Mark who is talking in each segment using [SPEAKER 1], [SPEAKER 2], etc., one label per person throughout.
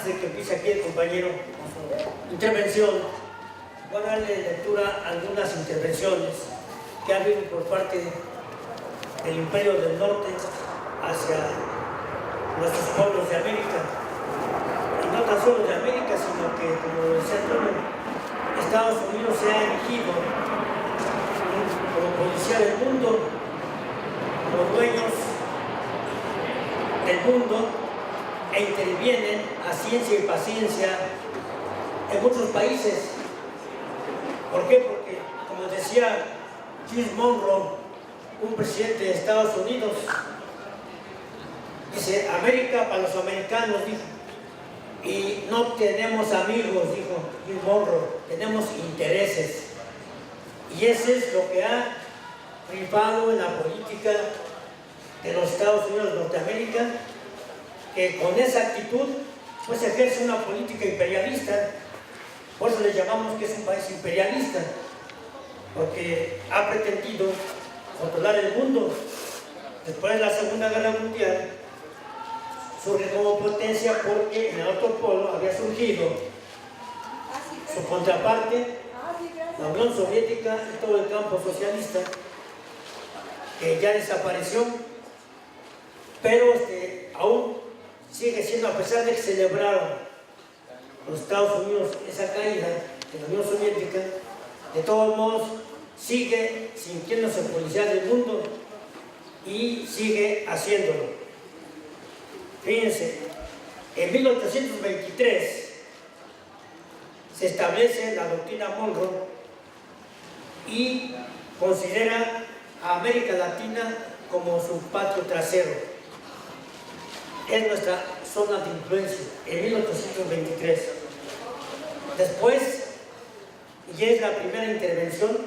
[SPEAKER 1] antes de que empiece aquí el compañero con su intervención, voy a darle lectura a algunas intervenciones que ha habido por parte del Imperio del Norte hacia nuestros pueblos de América. Y no tan solo de América, sino que, como decía Antonio, Estados Unidos se ha erigido como policía del mundo, como dueños del mundo, e intervienen a ciencia y paciencia en muchos países. ¿Por qué? Porque, como decía James Monroe, un presidente de Estados Unidos, dice: América para los americanos, dijo, y no tenemos amigos, dijo James Monroe, tenemos intereses. Y ese es lo que ha privado en la política de los Estados Unidos de Norteamérica, que con esa actitud pues ejerce una política imperialista. Por eso le llamamos que es un país imperialista, porque ha pretendido controlar el mundo. Después de la Segunda Guerra Mundial surge como potencia porque en el otro polo había surgido su contraparte, la Unión Soviética y todo el campo socialista, que ya desapareció, pero aún sigue siendo, a pesar de que celebraron los Estados Unidos esa caída de la Unión Soviética, de todos modos sigue sintiéndose policía del mundo y sigue haciéndolo. Fíjense, en 1823 se establece la doctrina Monroe y considera a América Latina como su patio trasero. Es nuestra zona de influencia, en 1823. Después, y es la primera intervención,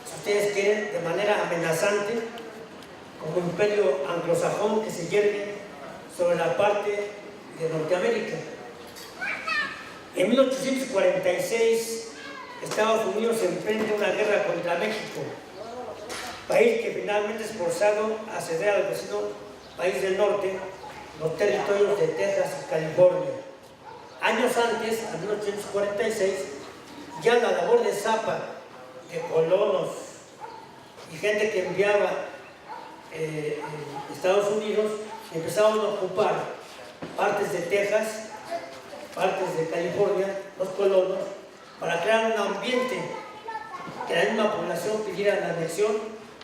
[SPEAKER 1] si ustedes quieren, de manera amenazante, como imperio anglosajón que se yergue sobre la parte de Norteamérica. En 1846, Estados Unidos emprende una guerra contra México, país que finalmente es forzado a ceder al vecino país del norte los territorios de Texas y California. Años antes, en 1846, ya la labor de Zappa, de colonos y gente que enviaba Estados Unidos, empezaron a ocupar partes de Texas, partes de California, los colonos, para crear un ambiente que la misma población pidiera la anexión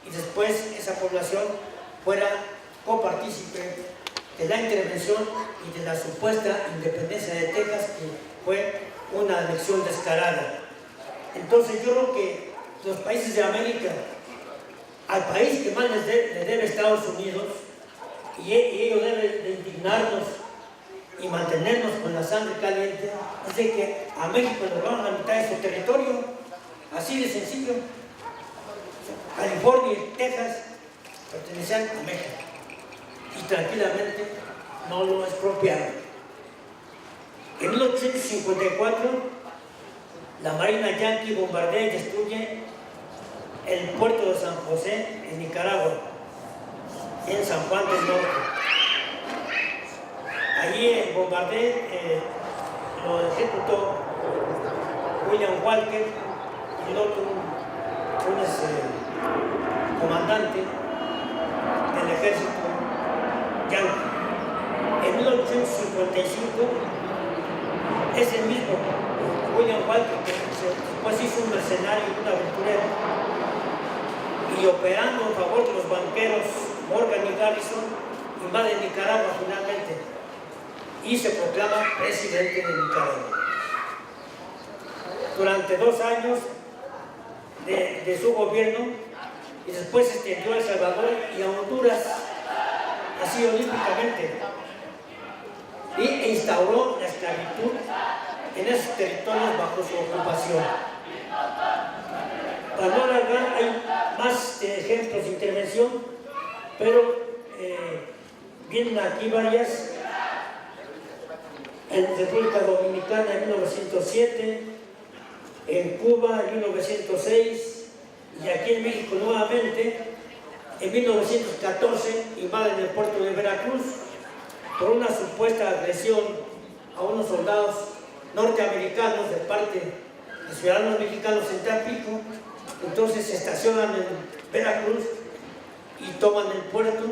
[SPEAKER 1] y después esa población fuera copartícipe de la intervención y de la supuesta independencia de Texas, que fue una anexión descarada. Entonces yo creo que los países de América, al país que más le debe Estados Unidos, y ello debe de indignarnos y mantenernos con la sangre caliente, es de que a México le robaron la mitad de su territorio, así de sencillo. California y Texas pertenecían a México y tranquilamente no lo expropiaron. En 1854 la Marina Yankee bombardea y destruye el puerto de San José en Nicaragua, en San Juan del Norte. Allí el bombardeo lo ejecutó William Walker y el otro comandante del ejército yankee. En 1855 es el mismo William Walker que después hizo un mercenario y un aventurero, y operando en favor de los banqueros Morgan y Garrison, invade Nicaragua finalmente y se proclama presidente de Nicaragua. Durante 2 años de su gobierno, y después se extendió a El Salvador y a Honduras, así olímpicamente, e instauró la esclavitud en esos territorios bajo su ocupación. Para no alargar, hay más ejemplos de intervención, pero vienen aquí varias. En República Dominicana en 1907, en Cuba en 1906, y aquí en México nuevamente en 1914 invaden el puerto de Veracruz por una supuesta agresión a unos soldados norteamericanos de parte de ciudadanos mexicanos en Tampico. Entonces se estacionan en Veracruz y toman el puerto.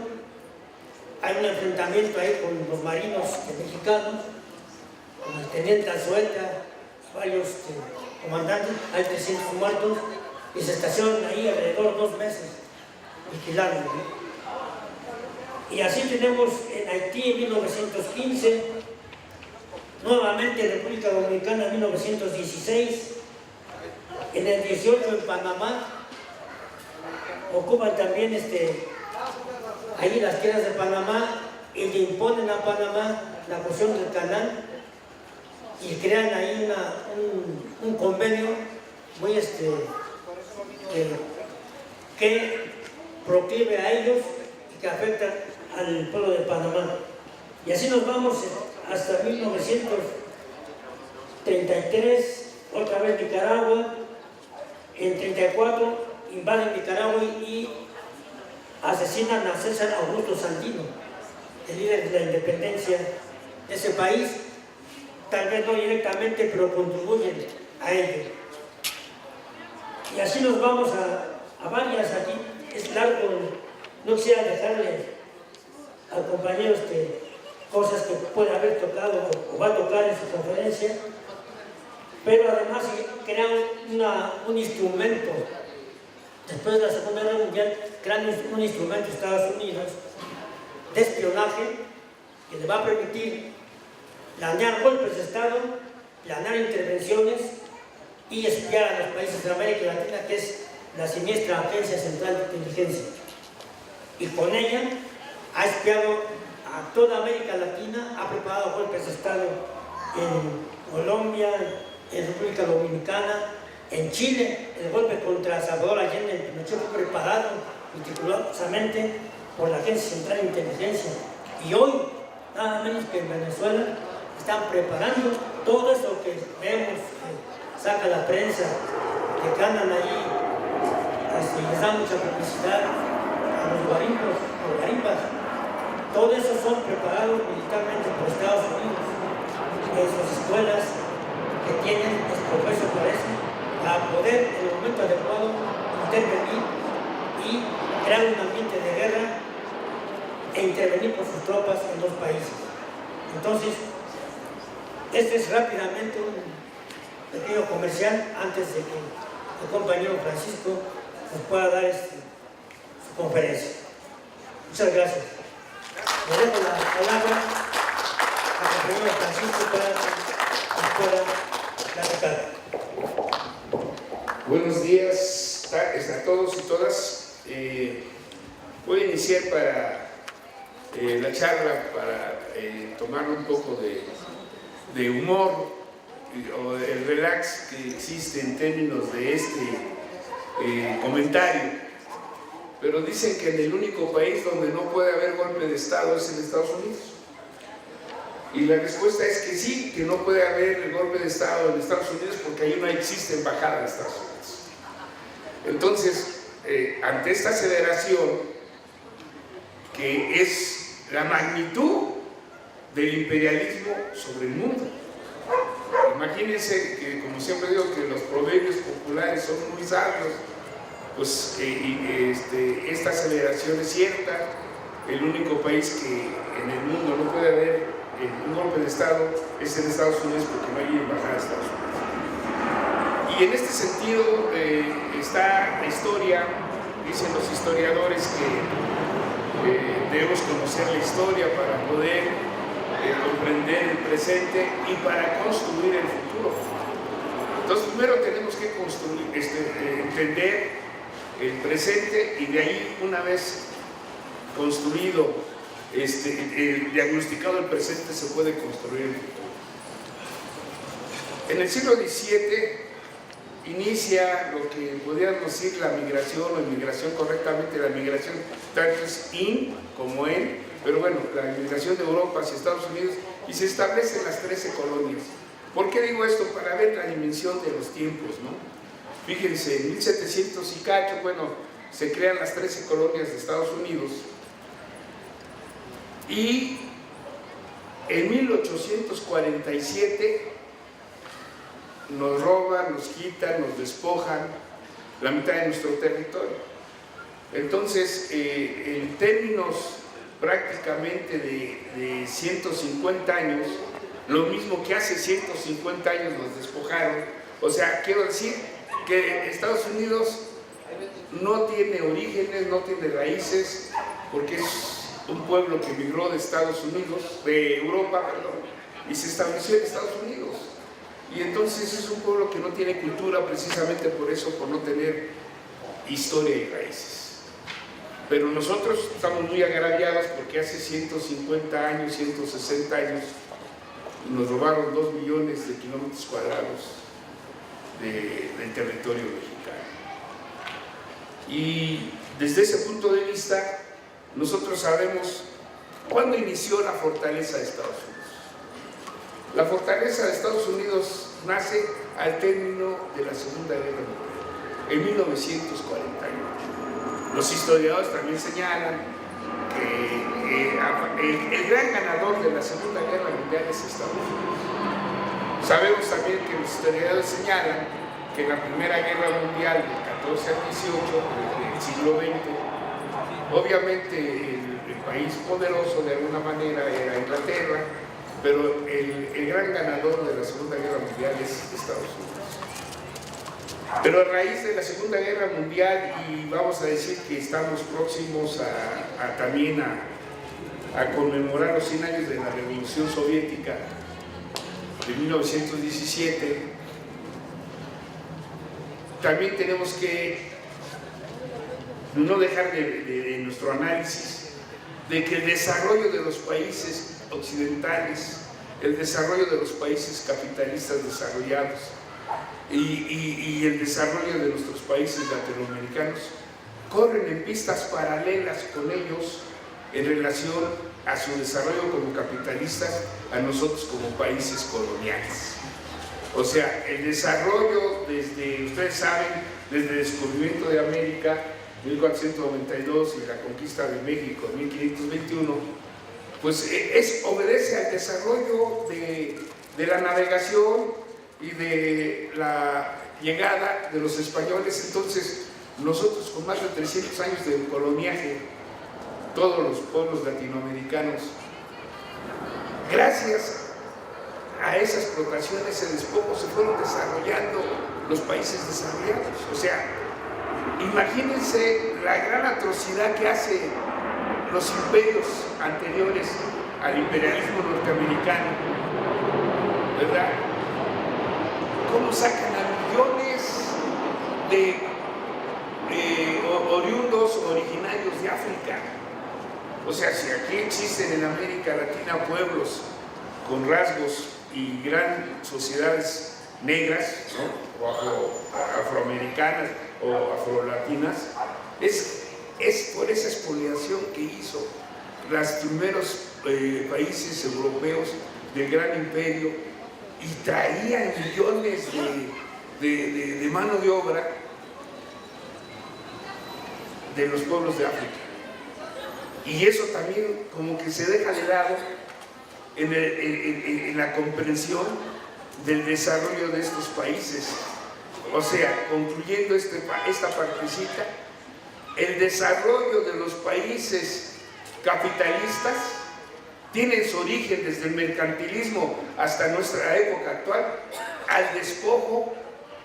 [SPEAKER 1] Hay un enfrentamiento ahí con los marinos mexicanos, con el teniente Azueta, varios comandantes, hay 300 muertos, y se estacionan ahí alrededor de 2 meses vigilando, ¿no? Y así tenemos en Haití en 1915, nuevamente en República Dominicana en 1916, en el 18 en Panamá, ocupan también ahí las tierras de Panamá y le imponen a Panamá la porción del canal y crean ahí un convenio muy que proclive a ellos y que afecta al pueblo de Panamá. Y así nos vamos hasta 1933, otra vez Nicaragua. En 34 invaden Nicaragua y asesinan a César Augusto Sandino, el líder de la independencia de ese país. Tal vez no directamente, pero contribuyen a ello. Y así nos vamos a varias aquí. Es largo, no quisiera dejarle al compañero cosas que puede haber tocado o va a tocar en su conferencia, pero además crean un instrumento. Después de la Segunda Guerra Mundial, crean un instrumento Estados Unidos de espionaje que le va a permitir planear golpes de Estado, planear intervenciones y espiar a los países de América Latina, que es la siniestra Agencia Central de Inteligencia. Y con ella ha espiado a toda América Latina, ha preparado golpes de Estado en Colombia, en República Dominicana, en Chile. El golpe contra Salvador Allende en Pinochet fue preparado meticulosamente por la Agencia Central de Inteligencia. Y hoy, nada menos que en Venezuela, están preparando todo eso que vemos, que saca la prensa, que ganan allí, les dan mucha publicidad a los guarimbas. Todo eso son preparados militarmente por Estados Unidos, en sus escuelas que tienen los profesores para eso, para poder en el momento adecuado intervenir y crear un ambiente de guerra e intervenir por sus tropas en los países. Entonces, este es rápidamente un pequeño comercial antes de que el compañero Francisco nos pueda dar su conferencia. Muchas gracias. Le dejo la palabra al compañero Francisco para que pueda platicar.
[SPEAKER 2] Buenos días a todos y todas. Voy a iniciar para la charla para tomar un poco de humor o el relax que existe en términos de comentario. Pero dicen que en el único país donde no puede haber golpe de Estado es en Estados Unidos. Y la respuesta es que sí, que no puede haber el golpe de Estado en Estados Unidos porque ahí no existe embajada de Estados Unidos. Entonces, ante esta aceleración, que es la magnitud del imperialismo sobre el mundo. Imagínense que, como siempre digo, que los proverbios populares son muy sabios, pues esta aceleración es cierta. El único país que en el mundo no puede haber un golpe de Estado es en Estados Unidos porque no hay embajada de Estados Unidos. Y en este sentido está la historia. Dicen los historiadores que debemos conocer la historia para poder comprender el presente y para construir el futuro. Entonces, primero tenemos que construir, entender el presente, y de ahí, una vez construido, diagnosticado el presente, se puede construir el futuro. En el siglo XVII inicia lo que podríamos decir la migración o inmigración, correctamente la migración, tanto es in como en, pero bueno, la inmigración de Europa hacia Estados Unidos, y se establecen las 13 colonias. ¿Por qué digo esto? Para ver la dimensión de los tiempos, ¿no? Fíjense, en 1700 y cacho, bueno, se crean las 13 colonias de Estados Unidos, y En 1847 nos roban, nos quitan, nos despojan la mitad de nuestro territorio. Entonces, en términos prácticamente de 150 años, lo mismo que hace 150 años nos despojaron. O sea, quiero decir que Estados Unidos no tiene orígenes, no tiene raíces, porque es un pueblo que migró de Estados Unidos, de Europa, perdón, y se estableció en Estados Unidos. Y entonces es un pueblo que no tiene cultura, precisamente por eso, por no tener historia y raíces. Pero nosotros estamos muy agraviados porque hace 150 años, 160 años, nos robaron 2 millones de kilómetros cuadrados del territorio mexicano. Y desde ese punto de vista, nosotros sabemos cuándo inició la fortaleza de Estados Unidos. La fortaleza de Estados Unidos nace al término de la Segunda Guerra Mundial, en 1941. Los historiadores también señalan que el gran ganador de la Segunda Guerra Mundial es Estados Unidos. Sabemos también que los historiadores señalan que en la Primera Guerra Mundial, del 14 al 18, del siglo XX, obviamente el país poderoso de alguna manera era Inglaterra, pero el gran ganador de la Segunda Guerra Mundial es Estados Unidos. Pero a raíz de la Segunda Guerra Mundial, y vamos a decir que estamos próximos también a conmemorar los 100 años de la Revolución Soviética de 1917, también tenemos que no dejar de nuestro análisis de que el desarrollo de los países occidentales, el desarrollo de los países capitalistas desarrollados y el desarrollo de nuestros países latinoamericanos corren en pistas paralelas con ellos en relación a su desarrollo como capitalistas, a nosotros como países coloniales. O sea, el desarrollo desde, ustedes saben, desde el descubrimiento de América, 1492, y la conquista de México en 1521, pues obedece al desarrollo de la navegación y de la llegada de los españoles. Entonces, nosotros con más de 300 años de coloniaje, todos los pueblos latinoamericanos, gracias a esa explotación, ese despojo, se fueron desarrollando los países desarrollados. O sea, imagínense la gran atrocidad que hacen los imperios anteriores al imperialismo norteamericano, ¿verdad? Cómo sacan a millones de oriundos originarios de África. O sea, si aquí existen en América Latina pueblos con rasgos y gran sociedades negras, ¿no? O afroamericanas o afrolatinas, es por esa expoliación que hizo los primeros países europeos del gran imperio, y traían millones de mano de obra de los pueblos de África. Y eso también como que se deja de lado en la comprensión del desarrollo de estos países. O sea, concluyendo esta partecita, el desarrollo de los países capitalistas tiene su origen desde el mercantilismo hasta nuestra época actual, al despojo,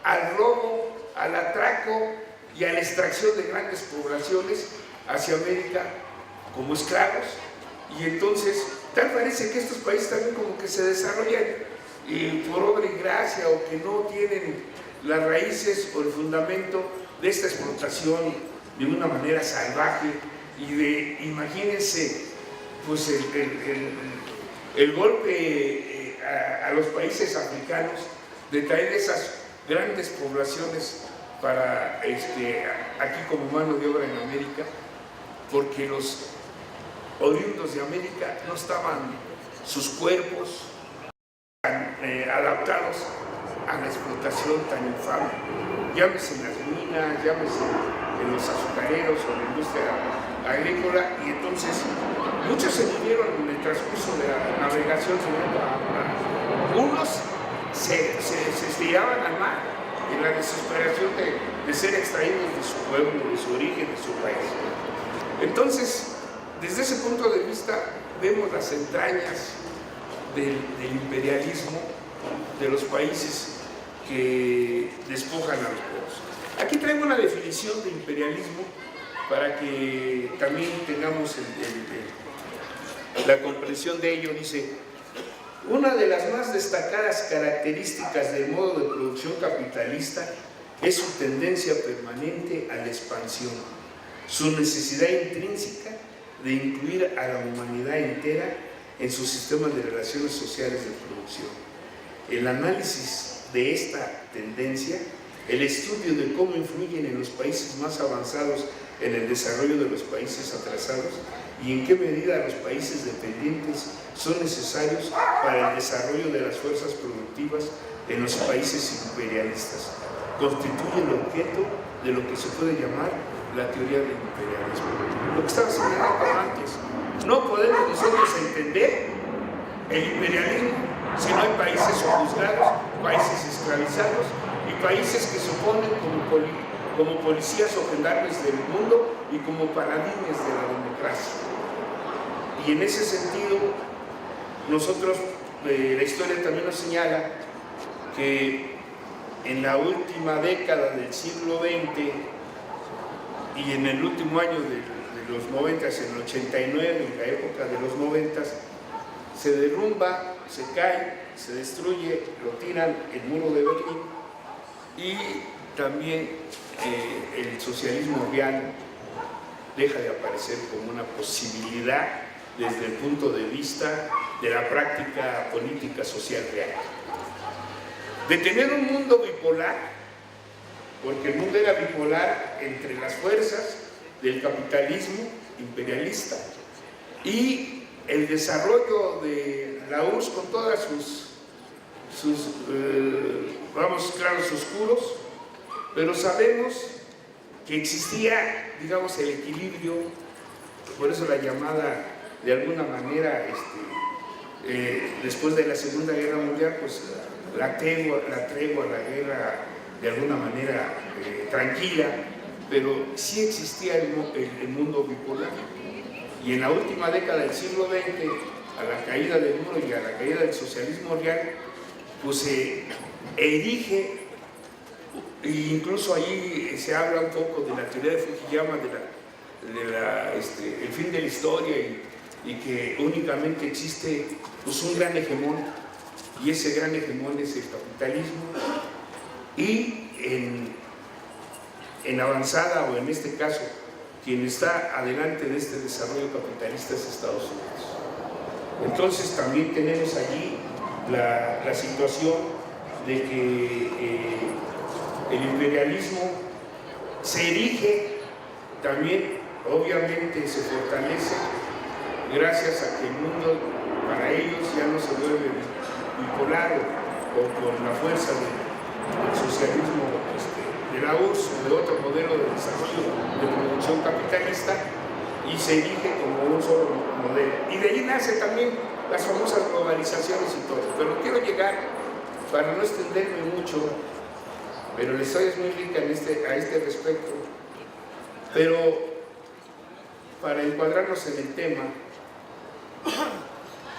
[SPEAKER 2] al robo, al atraco y a la extracción de grandes poblaciones hacia América como esclavos. Y entonces, tal parece que estos países también como que se desarrollan por obra y gracia, o que no tienen las raíces o el fundamento de esta explotación de una manera salvaje, y de, imagínense, pues el golpe a los países africanos de traer esas grandes poblaciones para aquí como mano de obra en América, porque los oriundos de América no estaban sus cuerpos tan adaptados a la explotación tan infame, llámese en las minas, llámese en los azucareros o en la industria agrícola, y entonces muchos se murieron en el transcurso de la navegación. Unos se estiraban al mar en la desesperación de ser extraídos de su pueblo, de su origen, de su país. Entonces, desde ese punto de vista, vemos las entrañas del imperialismo de los países que despojan a los pueblos. Aquí traigo una definición de imperialismo para que también tengamos la comprensión de ello. Dice: una de las más destacadas características del modo de producción capitalista es su tendencia permanente a la expansión, su necesidad intrínseca de incluir a la humanidad entera en sus sistemas de relaciones sociales de producción. El análisis de esta tendencia, el estudio de cómo influyen en los países más avanzados en el desarrollo de los países atrasados y en qué medida los países dependientes son necesarios para el desarrollo de las fuerzas productivas en los países imperialistas, constituye el objeto de lo que se puede llamar la teoría del imperialismo. Lo que estaba señalando antes, no podemos nosotros entender el imperialismo si no hay países juzgados, países esclavizados y países que se oponen como policías o gendarmes del mundo y como paradigmas de la democracia. Y en ese sentido, nosotros, la historia también nos señala que en la última década del siglo XX y en el último año de los 90, en el 89, en la época de los 90, se derrumba, se cae, se destruye, lo tiran el muro de Berlín, y también el socialismo real deja de aparecer como una posibilidad desde el punto de vista de la práctica política social real. De tener un mundo bipolar, porque el mundo era bipolar entre las fuerzas del capitalismo imperialista y el desarrollo de la URSS con todas sus claros oscuros, pero sabemos que existía, digamos, el equilibrio, por eso la llamada, de alguna manera, después de la Segunda Guerra Mundial, pues la tregua a la guerra, de alguna manera tranquila, pero sí existía el mundo bipolar. Y en la última década del siglo XX, a la caída del muro y a la caída del socialismo real, pues se erige, e incluso allí se habla un poco de la teoría de Fukuyama, el fin de la historia, y que únicamente existe pues un gran hegemón, y ese gran hegemón es el capitalismo, y en avanzada, o en este caso, quien está adelante de este desarrollo capitalista es Estados Unidos. Entonces también tenemos allí la situación de que el imperialismo se erige, también obviamente se fortalece gracias a que el mundo para ellos ya no se vuelve bipolar o con la fuerza del socialismo de la URSS o de otro modelo de desarrollo de producción capitalista, y se erige como un solo modelo. Y de ahí nace también las famosas globalizaciones y todo. Pero quiero llegar, para no extenderme mucho, pero la historia es muy rica a este respecto, pero para encuadrarnos en el tema,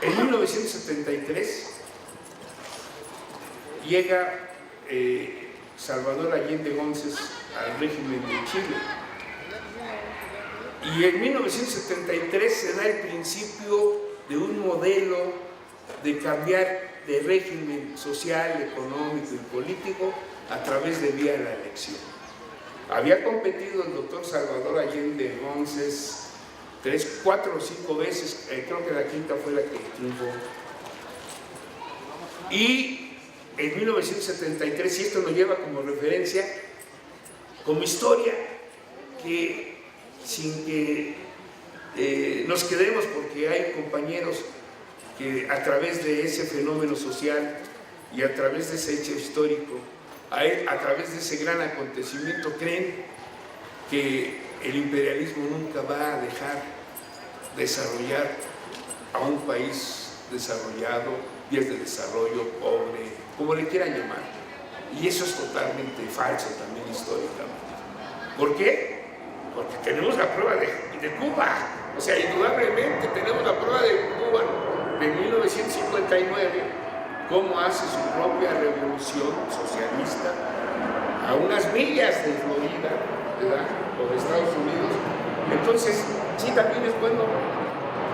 [SPEAKER 2] en 1973 llega Salvador Allende Gómez al régimen de Chile, y en 1973 se da el principio de un modelo de cambiar de régimen social, económico y político a través de vía de la elección. Había competido el doctor Salvador Allende Gómez 3, 4 o 5 veces, creo que la quinta fue la que triunfó. Y en 1973, y esto nos lleva como referencia, como historia, que sin que nos quedemos, porque hay compañeros que a través de ese fenómeno social y a través de ese hecho histórico, a través de ese gran acontecimiento, creen que el imperialismo nunca va a dejar desarrollar a un país desarrollado, vías de desarrollo, pobre, como le quieran llamar. Y eso es totalmente falso también históricamente. ¿Por qué? Porque tenemos la prueba de Cuba. O sea, indudablemente tenemos la prueba de Cuba de 1959, cómo hace su propia revolución socialista a unas millas de Florida, ¿verdad?, o de Estados Unidos. Entonces, sí, también es bueno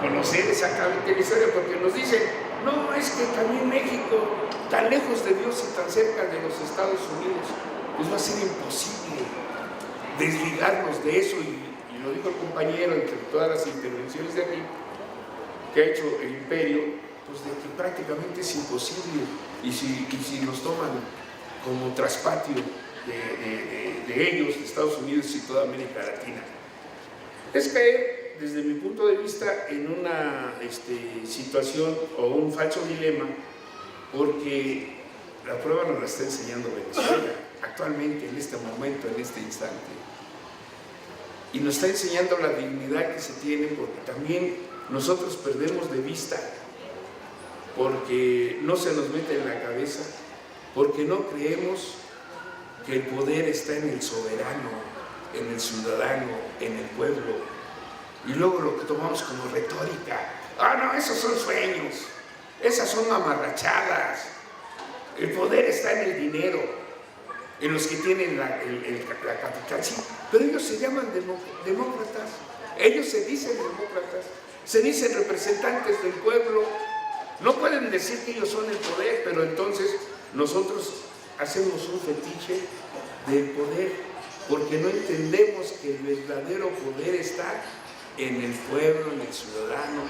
[SPEAKER 2] conocer exactamente la historia, porque nos dicen, no, es que también México, tan lejos de Dios y tan cerca de los Estados Unidos, pues va a ser imposible desligarnos de eso, y lo dijo el compañero entre todas las intervenciones de aquí, que ha hecho el imperio, pues de que prácticamente es imposible, y si nos toman como traspatio de ellos, de Estados Unidos y toda América Latina. Es caer, desde mi punto de vista, en una situación o un falso dilema, porque la prueba nos la está enseñando Venezuela, actualmente, en este momento, en este instante. Y nos está enseñando la dignidad que se tiene, porque también nosotros perdemos de vista, porque no se nos mete en la cabeza, porque no creemos que el poder está en el soberano, en el ciudadano, en el pueblo. Y luego lo que tomamos como retórica, no, esos son sueños, esas son mamarrachadas. El poder está en el dinero, en los que tienen la capital, sí, pero ellos se llaman demócratas, ellos se dicen demócratas, se dicen representantes del pueblo. No pueden decir que ellos son el poder, pero entonces nosotros hacemos un fetiche del poder, porque no entendemos que el verdadero poder está en el pueblo, en el ciudadano,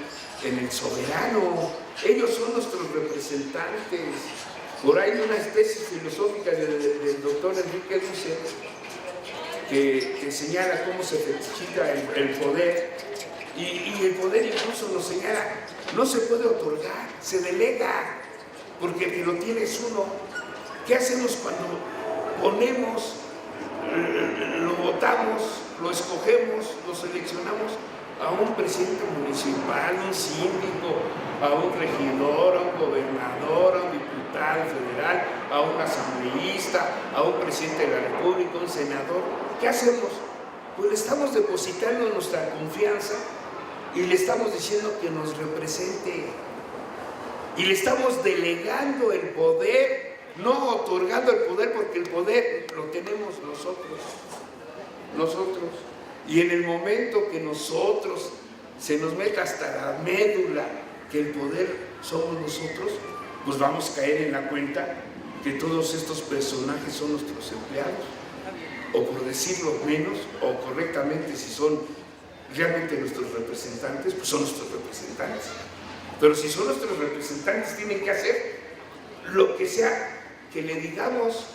[SPEAKER 2] en el soberano. Ellos son nuestros representantes. Por ahí hay una especie filosófica del doctor Enrique Dussel que señala cómo se fetichiza el poder, y el poder incluso nos señala, no se puede otorgar, se delega, porque el que lo tiene es uno. ¿Qué hacemos cuando ponemos, lo votamos, lo escogemos, lo seleccionamos a un presidente municipal, un síndico, a un regidor, a un gobernador, a un diputado federal, a un asambleísta, a un presidente de la República, un senador? ¿Qué hacemos? Pues le estamos depositando nuestra confianza y le estamos diciendo que nos represente, y le estamos delegando el poder, no otorgando el poder, porque el poder lo tenemos nosotros. Y en el momento que nosotros se nos meta hasta la médula que el poder somos nosotros, pues vamos a caer en la cuenta que todos estos personajes son nuestros empleados, o por decirlo menos, o correctamente, si son realmente nuestros representantes, pues son nuestros representantes. Pero si son nuestros representantes, tienen que hacer lo que sea que le digamos.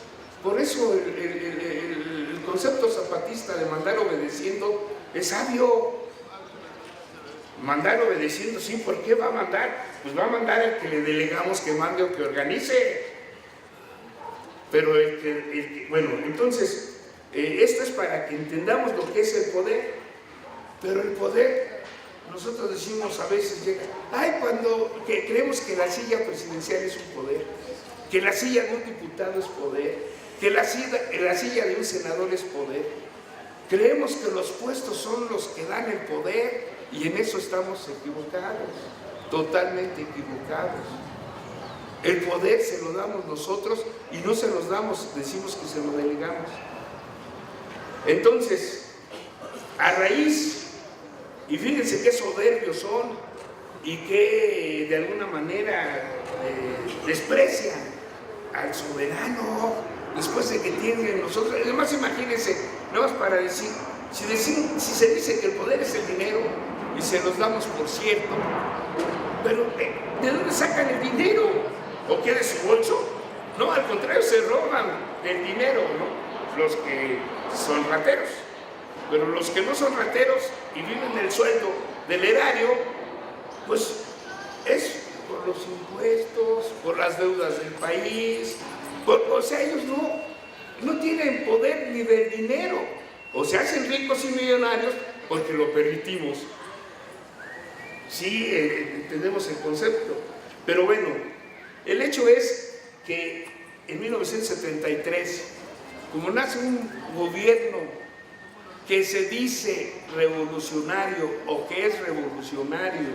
[SPEAKER 2] Por eso el concepto zapatista de mandar obedeciendo es sabio. Mandar obedeciendo, sí, ¿por qué va a mandar? Pues va a mandar el que le delegamos que mande o que organice. Pero bueno, entonces, esto es para que entendamos lo que es el poder. Pero el poder, nosotros decimos a veces, cuando creemos que la silla presidencial es un poder, que la silla de un diputado es poder, que la silla de un senador es poder. Creemos que los puestos son los que dan el poder, y en eso estamos equivocados, totalmente equivocados. El poder se lo damos nosotros, y no se los damos, decimos que se lo delegamos. Entonces, a raíz, y fíjense qué soberbios son, y que de alguna manera desprecian al soberano, después de que tienen nosotros. Además, imagínense, no es para decir, si se dice que el poder es el dinero, y se los damos por cierto, pero ¿de dónde sacan el dinero? ¿O qué, de su bolso? No, al contrario, se roban el dinero, ¿no?, los que son rateros. Pero los que no son rateros y viven del sueldo del erario, pues es por los impuestos, por las deudas del país, o sea, ellos no tienen poder ni del dinero, o se hacen ricos y millonarios porque lo permitimos. Sí, entendemos el concepto, pero bueno, el hecho es que en 1973, como nace un gobierno que se dice revolucionario o que es revolucionario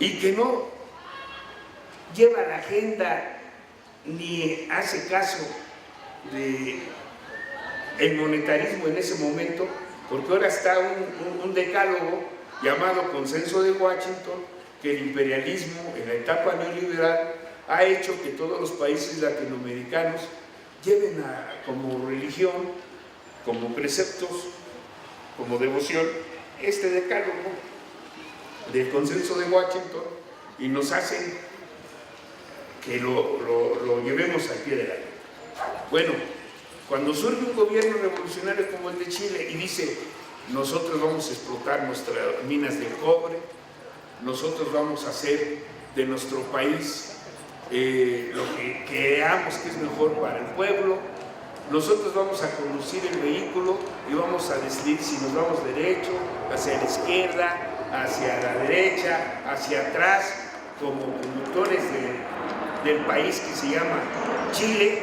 [SPEAKER 2] y que no lleva la agenda ni hace caso del monetarismo en ese momento, porque ahora está un decálogo llamado Consenso de Washington, que el imperialismo en la etapa neoliberal ha hecho que todos los países latinoamericanos lleven como religión, como preceptos, como devoción, este decálogo del Consenso de Washington, y nos hacen que lo llevemos al pie de la letra. Bueno, cuando surge un gobierno revolucionario como el de Chile y dice: nosotros vamos a explotar nuestras minas de cobre, nosotros vamos a hacer de nuestro país lo que creamos que es mejor para el pueblo, nosotros vamos a conducir el vehículo y vamos a decidir si nos vamos derecho, hacia la izquierda, hacia la derecha, hacia atrás, como conductores del país que se llama Chile.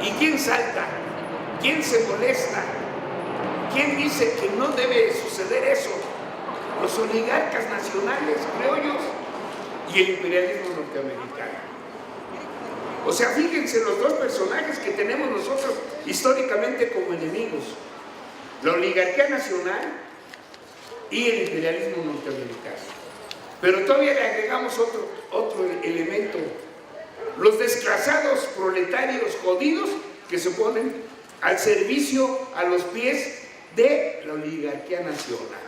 [SPEAKER 2] ¿Y quién salta? ¿Quién se molesta? ¿Quién dice que no debe suceder eso? Los oligarcas nacionales, criollos, y el imperialismo norteamericano. O sea, fíjense los dos personajes que tenemos nosotros históricamente como enemigos: la oligarquía nacional y el imperialismo norteamericano. Pero todavía le agregamos otro elemento: los desclasados proletarios jodidos que se ponen al servicio, a los pies de la oligarquía nacional.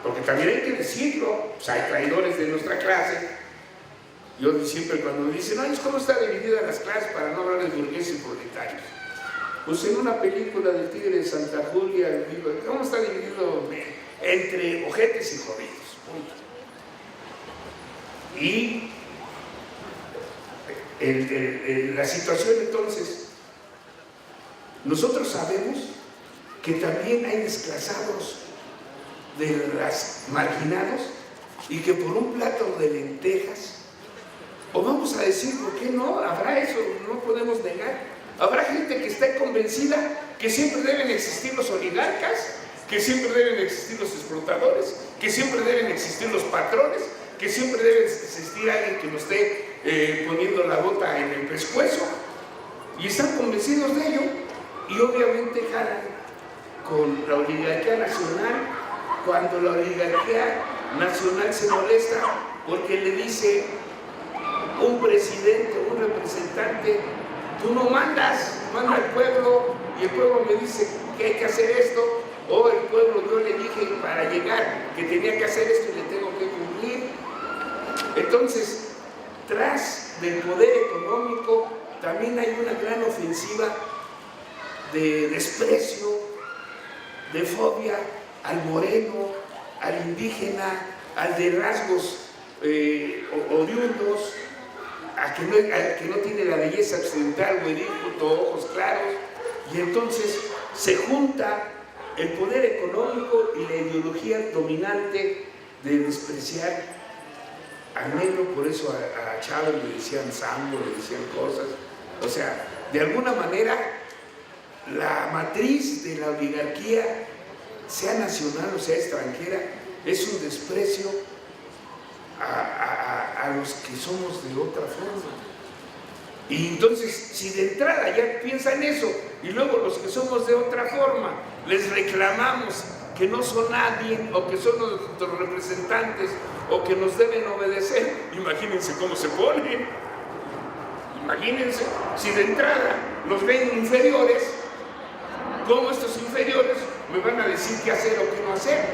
[SPEAKER 2] Porque también hay que decirlo, pues hay traidores de nuestra clase. Yo siempre cuando me dicen: "Ay, ¿cómo está dividida las clases?", para no hablar de burgueses y proletarios. Pues en una película del Tigre de Santa Julia, digo: ¿cómo está dividido entre ojetes y jodidos? Punto. Y la situación entonces, nosotros sabemos que también hay desclasados de los marginados y que por un plato de lentejas, o vamos a decir, ¿por qué no? Habrá eso, no podemos negar. Habrá gente que está convencida que siempre deben existir los oligarcas, que siempre deben existir los explotadores, que siempre deben existir los patrones, que siempre debe existir alguien que nos esté poniendo la bota en el pescuezo, y están convencidos de ello, y obviamente jalan con la oligarquía nacional cuando la oligarquía nacional se molesta porque le dice un presidente, un representante: tú no mandas, manda el pueblo, y el pueblo me dice que hay que hacer esto, o el pueblo, yo le dije para llegar que tenía que hacer esto y le tengo que cumplir. Entonces, tras del poder económico también hay una gran ofensiva de desprecio, de fobia al moreno, al indígena, al de rasgos oriundos, al que no tiene la belleza occidental, güerito, ojos claros, y entonces se junta el poder económico y la ideología dominante de despreciar al negro. Por eso a Chávez le decían Sambo, le decían cosas. O sea, de alguna manera la matriz de la oligarquía, sea nacional o sea extranjera, es un desprecio a los que somos de otra forma. Y entonces, si de entrada ya piensan eso, y luego los que somos de otra forma les reclamamos que no son nadie, o que son nuestros representantes, o que nos deben obedecer, imagínense cómo se ponen. Imagínense, si de entrada nos ven inferiores, ¿cómo estos inferiores me van a decir qué hacer o qué no hacer?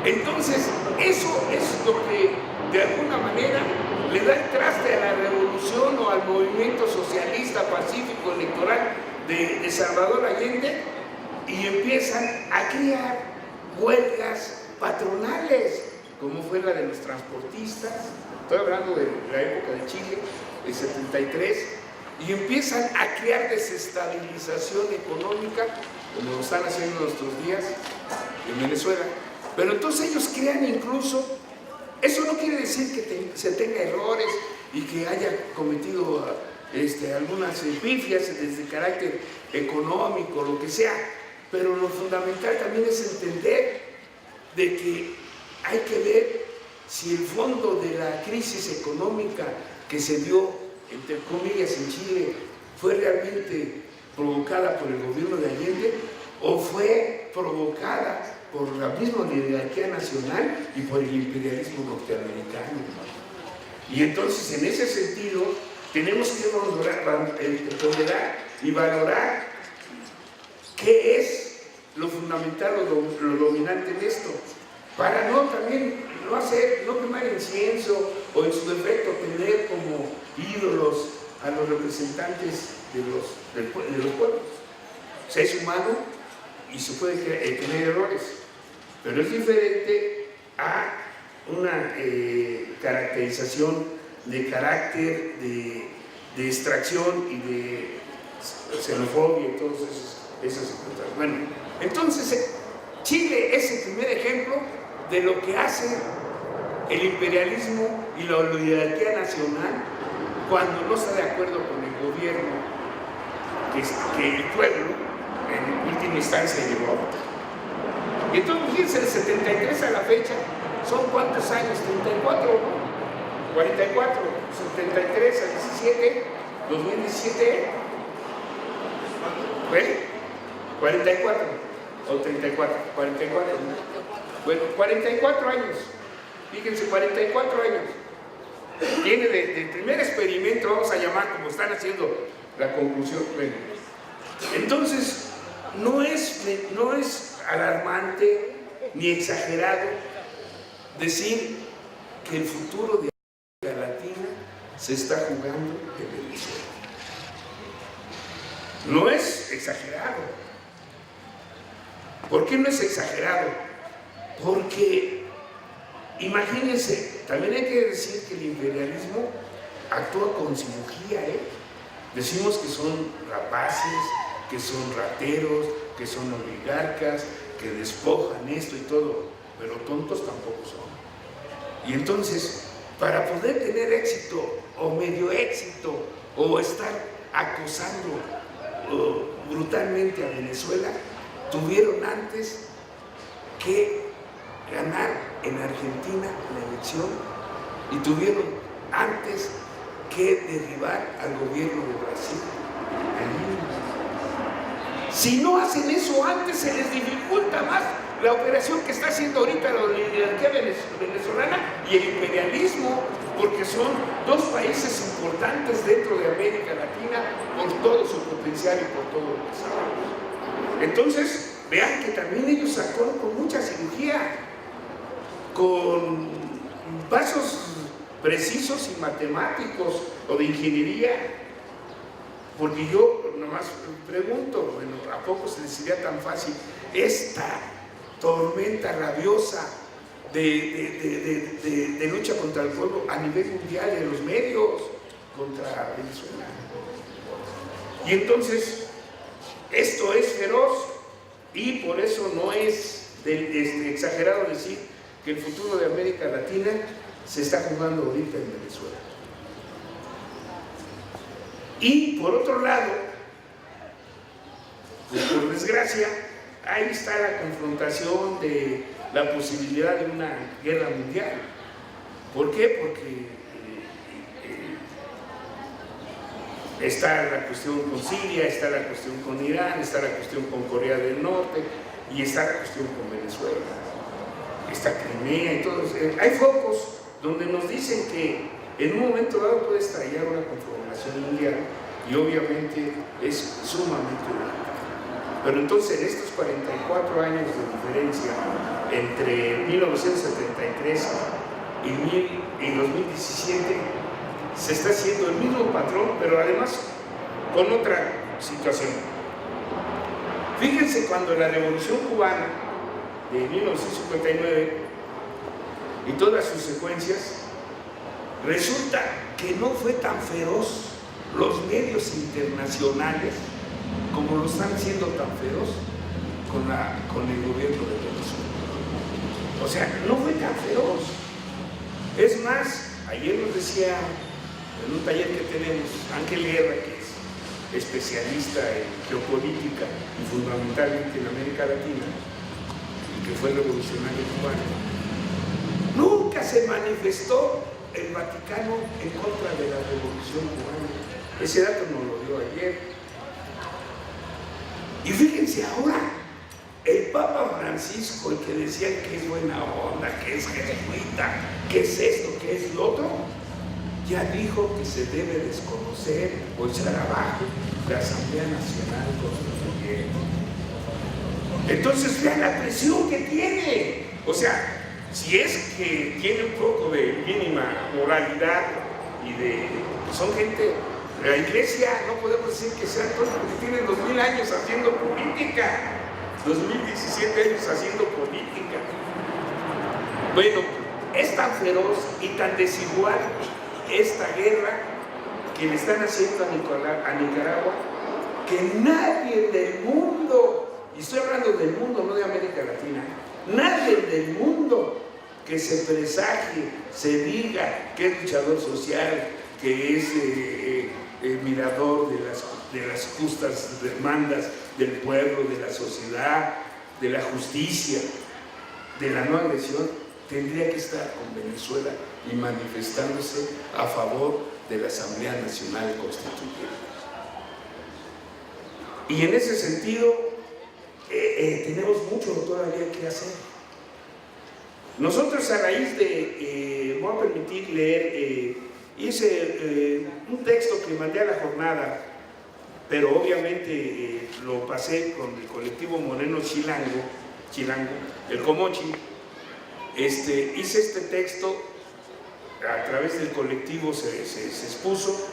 [SPEAKER 2] Entonces, eso es lo que de alguna manera le da el traste a la revolución o al movimiento socialista pacífico electoral de Salvador Allende, y empiezan a crear huelgas patronales, como fue la de los transportistas. Estoy hablando de la época de Chile, el 73, y empiezan a crear desestabilización económica, como lo están haciendo en nuestros días en Venezuela. Pero entonces ellos crean incluso, eso no quiere decir que se tenga errores y que haya cometido algunas pifias desde carácter económico, lo que sea, pero lo fundamental también es entender de que hay que ver si el fondo de la crisis económica que se dio, entre comillas, en Chile, fue realmente provocada por el gobierno de Allende o fue provocada por la misma oligarquía nacional y por el imperialismo norteamericano. Y entonces, en ese sentido, tenemos que ponderar y valorar qué es lo fundamental o lo dominante en esto, para no quemar incienso o en su defecto tener como ídolos a los representantes de los pueblos. Se es humano y se puede tener errores, pero es diferente a una caracterización de carácter de extracción y de xenofobia y todas esas cosas. Bueno, entonces Chile es el primer ejemplo de lo que hace el imperialismo y la oligarquía nacional cuando no está de acuerdo con el gobierno que el pueblo en última instancia llevó a votar. Y entonces, fíjense, del 73 a la fecha, ¿son cuántos años? 34, ¿no? 44, 73 a 17, 2017, ¿fue? 44 o 34, 44, ¿no? Bueno, 44 años, fíjense, 44 años. Tiene del primer experimento, vamos a llamar como están haciendo la conclusión. Bueno, entonces, no es alarmante ni exagerado decir que el futuro de América Latina se está jugando en Venezuela. No es exagerado. ¿Por qué no es exagerado? Porque, imagínense, también hay que decir que el imperialismo actúa con cirugía, Decimos que son rapaces, que son rateros, que son oligarcas, que despojan esto y todo, pero tontos tampoco son. Y entonces, para poder tener éxito o medio éxito o estar acosando brutalmente a Venezuela, tuvieron antes que ganar en Argentina la elección y tuvieron antes que derribar al gobierno de Brasil. Si no hacen eso antes, se les dificulta más la operación que está haciendo ahorita la oligarquía venezolana y el imperialismo, porque son dos países importantes dentro de América Latina por todo su potencial y por todo lo que sabemos. Entonces, vean que también ellos actúan con mucha cirugía, con pasos precisos y matemáticos o de ingeniería, porque yo nomás pregunto, bueno, ¿a poco se les sería tan fácil esta tormenta rabiosa de lucha contra el pueblo a nivel mundial de los medios contra Venezuela? Y entonces esto es feroz y por eso no es exagerado decir que el futuro de América Latina se está jugando ahorita en Venezuela. Y por otro lado, pues por desgracia, ahí está la confrontación de la posibilidad de una guerra mundial. ¿Por qué? Porque está la cuestión con Siria, está la cuestión con Irán, está la cuestión con Corea del Norte y está la cuestión con Venezuela. Está Crimea y todo. Hay focos donde nos dicen que en un momento dado puede estallar una confrontación mundial y obviamente es sumamente urgente. Pero entonces en estos 44 años de diferencia entre 1973 y 2017 se está haciendo el mismo patrón, pero además con otra situación. Fíjense cuando la Revolución Cubana de 1959 y todas sus secuencias, resulta que no fue tan feroz los medios internacionales como lo están haciendo tan feroz con el gobierno de Venezuela. O sea, no fue tan feroz. Es más, ayer nos decía en un taller que tenemos Ángel Guerra, que es especialista en geopolítica y fundamentalmente en América Latina, y que fue revolucionario cubano, nunca se manifestó el Vaticano en contra de la revolución cubana. Ese dato nos lo dio ayer. Y fíjense ahora, el Papa Francisco, el que decían que es buena onda, que es jesuita, que es esto, que es lo otro, ya dijo que se debe desconocer o echar abajo la Asamblea Nacional Constituyente. Entonces vean la presión que tiene. O sea, si es que tiene un poco de mínima moralidad y de... son gente... La Iglesia no podemos decir que sean todos porque tienen 2000 años haciendo política, 2017 años haciendo política. Bueno, es tan feroz y tan desigual esta guerra que le están haciendo a Nicaragua que nadie del mundo, y estoy hablando del mundo, no de América Latina, nadie del mundo que se presagie, se diga que es luchador social, que es mirador de las justas demandas del pueblo, de la sociedad, de la justicia, de la no agresión, tendría que estar con Venezuela y manifestándose a favor de la Asamblea Nacional Constituyente. Y en ese sentido tenemos mucho todavía que hacer. Nosotros, a raíz de, voy a permitir leer, hice un texto que mandé a la jornada, pero obviamente lo pasé con el colectivo Moreno Chilango, el Comochi. Hice este texto, a través del colectivo se expuso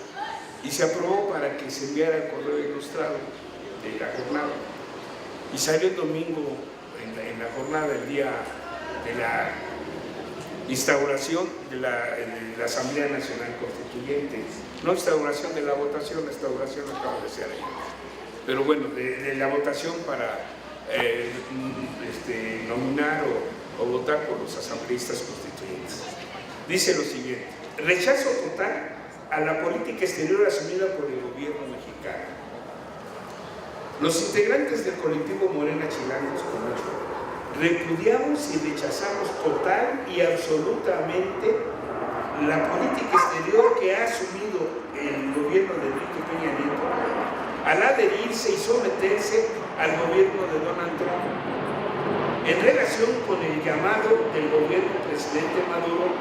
[SPEAKER 2] y se aprobó para que se enviara el correo ilustrado de la jornada. Y salió el domingo en la jornada, el día de la instauración de la Asamblea Nacional Constituyente. No instauración de la votación, la instauración acaba de ser ayer. Pero bueno, de la votación para nominar o votar por los asambleístas constituyentes. Dice lo siguiente: rechazo total a la política exterior asumida por el gobierno mexicano. Los integrantes del colectivo Morena Chilangos Comochi repudiamos y rechazamos total y absolutamente la política exterior que ha asumido el gobierno de Enrique Peña Nieto al adherirse y someterse al gobierno de Donald Trump en relación con el llamado del gobierno presidente Maduro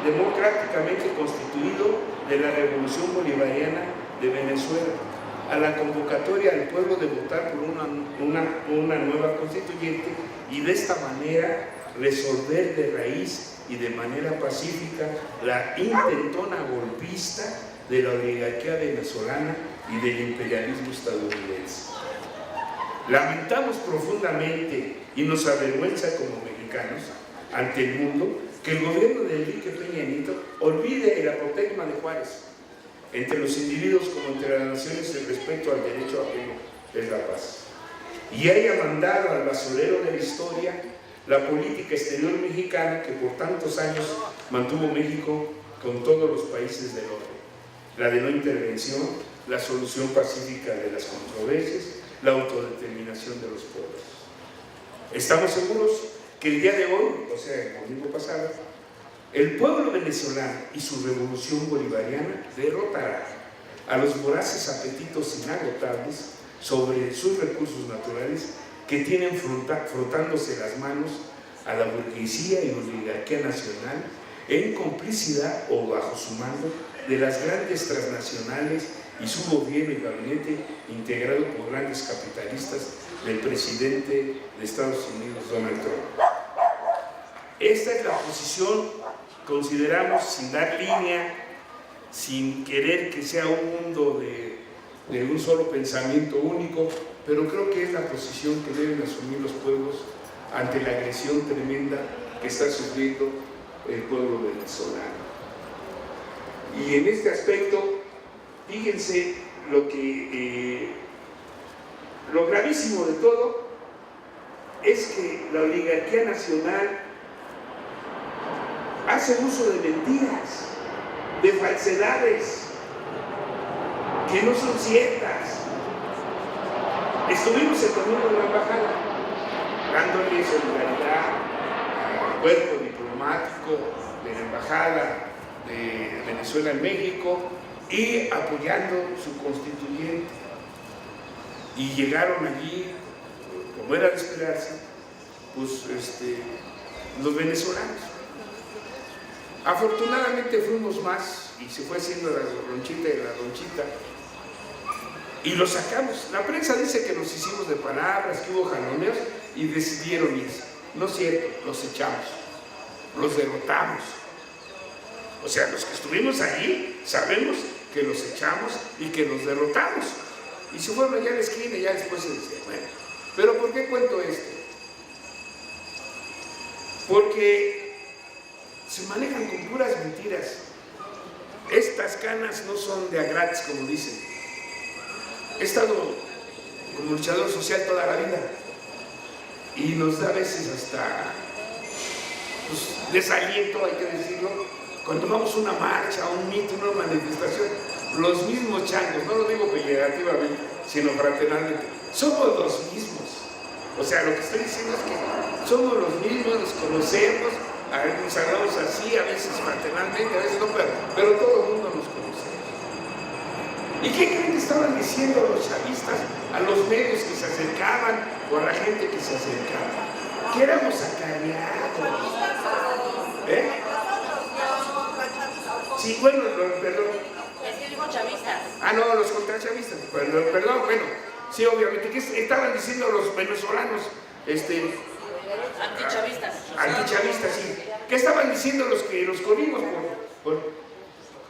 [SPEAKER 2] democráticamente constituido de la Revolución Bolivariana de Venezuela, a la convocatoria al pueblo de votar por una nueva constituyente y de esta manera resolver de raíz y de manera pacífica la intentona golpista de la oligarquía venezolana y del imperialismo estadounidense. Lamentamos profundamente y nos avergüenza como mexicanos ante el mundo que el gobierno de Enrique Peña Nieto olvide el apotegma de Juárez: entre los individuos como entre las naciones el respeto al derecho ajeno es la paz, y haya mandado al basurero de la historia la política exterior mexicana que por tantos años mantuvo México con todos los países del orbe: la de no intervención, la solución pacífica de las controversias, la autodeterminación de los pueblos. Estamos seguros que el día de hoy, o sea, el domingo pasado, el pueblo venezolano y su revolución bolivariana derrotará a los voraces apetitos inagotables sobre sus recursos naturales que tienen frotándose las manos a la burguesía y oligarquía nacional en complicidad o bajo su mando de las grandes transnacionales y su gobierno y gabinete integrado por grandes capitalistas del presidente de Estados Unidos, Donald Trump. Esta es la posición, consideramos, sin dar línea, sin querer que sea un mundo de un solo pensamiento único, pero creo que es la posición que deben asumir los pueblos ante la agresión tremenda que está sufriendo el pueblo venezolano. Y en este aspecto fíjense lo gravísimo de todo es que la oligarquía nacional hace uso de mentiras, de falsedades que no son ciertas. Estuvimos el domingo en la embajada dándole solidaridad al cuerpo diplomático de la embajada de Venezuela en México y apoyando su constituyente. Y llegaron allí, como era de esperarse, pues los venezolanos. Afortunadamente fuimos más y se fue haciendo la ronchita y la ronchita y los sacamos. La prensa dice que nos hicimos de palabras, que hubo jaloneos y decidieron irse. No es cierto, los echamos, los derrotamos. O sea, los que estuvimos allí sabemos que los echamos y que los derrotamos. Y se fueron allá a la esquina y ya después se decía, bueno, pero ¿por qué cuento esto? Porque se manejan con puras mentiras. Estas canas no son de a gratis, como dicen. He estado como luchador social toda la vida y nos da a veces hasta desaliento, hay que decirlo, cuando vamos a una marcha, a un mitin, una manifestación, los mismos changos, no lo digo peyorativamente, sino fraternalmente, somos los mismos. O sea, lo que estoy diciendo es que somos los mismos, nos conocemos, a veces nos hablamos así, a veces fraternalmente, a veces no, pero todo el mundo nos conoce. ¿Y qué creen que estaban diciendo los chavistas a los medios que se acercaban o a la gente que se acercaba? Que éramos acarreados. ¿Eh? Sí, bueno, perdón.
[SPEAKER 3] Es que digo chavistas.
[SPEAKER 2] Ah, no, los contrachavistas. Perdón, bueno. Sí, obviamente. ¿Qué estaban diciendo los venezolanos?
[SPEAKER 3] Antichavistas.
[SPEAKER 2] Antichavistas, sí. ¿Qué estaban diciendo los que los corrimos? Pues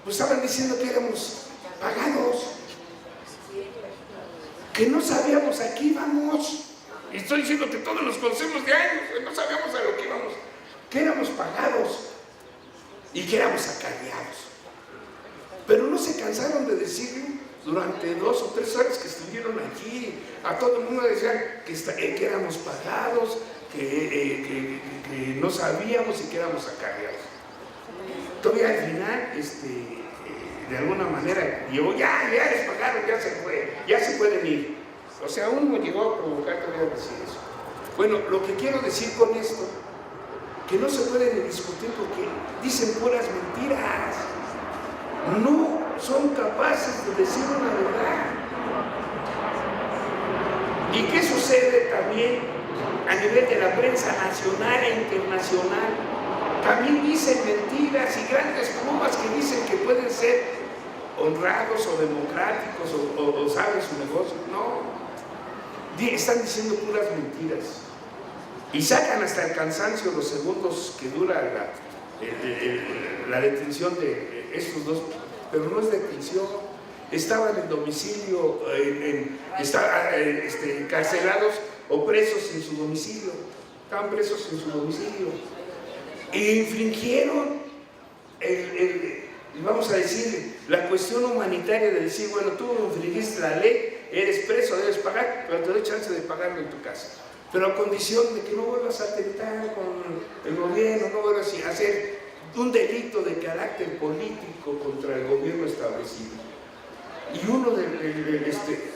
[SPEAKER 2] estaban diciendo que éramos pagados, que no sabíamos a qué íbamos. Y estoy diciendo que todos nos conocemos de años, que no sabíamos a lo que íbamos, que éramos pagados y que éramos acarreados. Pero no se cansaron de decir durante 2 o 3 horas que estuvieron allí, a todo el mundo decían que éramos pagados, que no sabíamos y que éramos acarreados. Todavía al final, de alguna manera, llegó, ya les pagaron, ya se pueden ir. O sea, uno llegó a provocar todavía decir eso. Bueno, lo que quiero decir con esto, que no se puede ni discutir porque dicen puras mentiras. No son capaces de decir una verdad. ¿Y qué sucede también a nivel de la prensa nacional e internacional? También dicen mentiras y grandes plumas que dicen que pueden ser honrados o democráticos o saben su negocio. No, están diciendo puras mentiras y sacan hasta el cansancio los segundos que dura la detención de estos dos, pero no es detención. Estaban en domicilio, encarcelados o presos en su domicilio. Estaban presos en su domicilio e infringieron vamos a decir, la cuestión humanitaria de decir, bueno, tú infringiste la ley, eres preso, debes pagar, pero te doy chance de pagarlo en tu casa. Pero a condición de que no vuelvas a atentar con el gobierno, no vuelvas a hacer un delito de carácter político contra el gobierno establecido. Y uno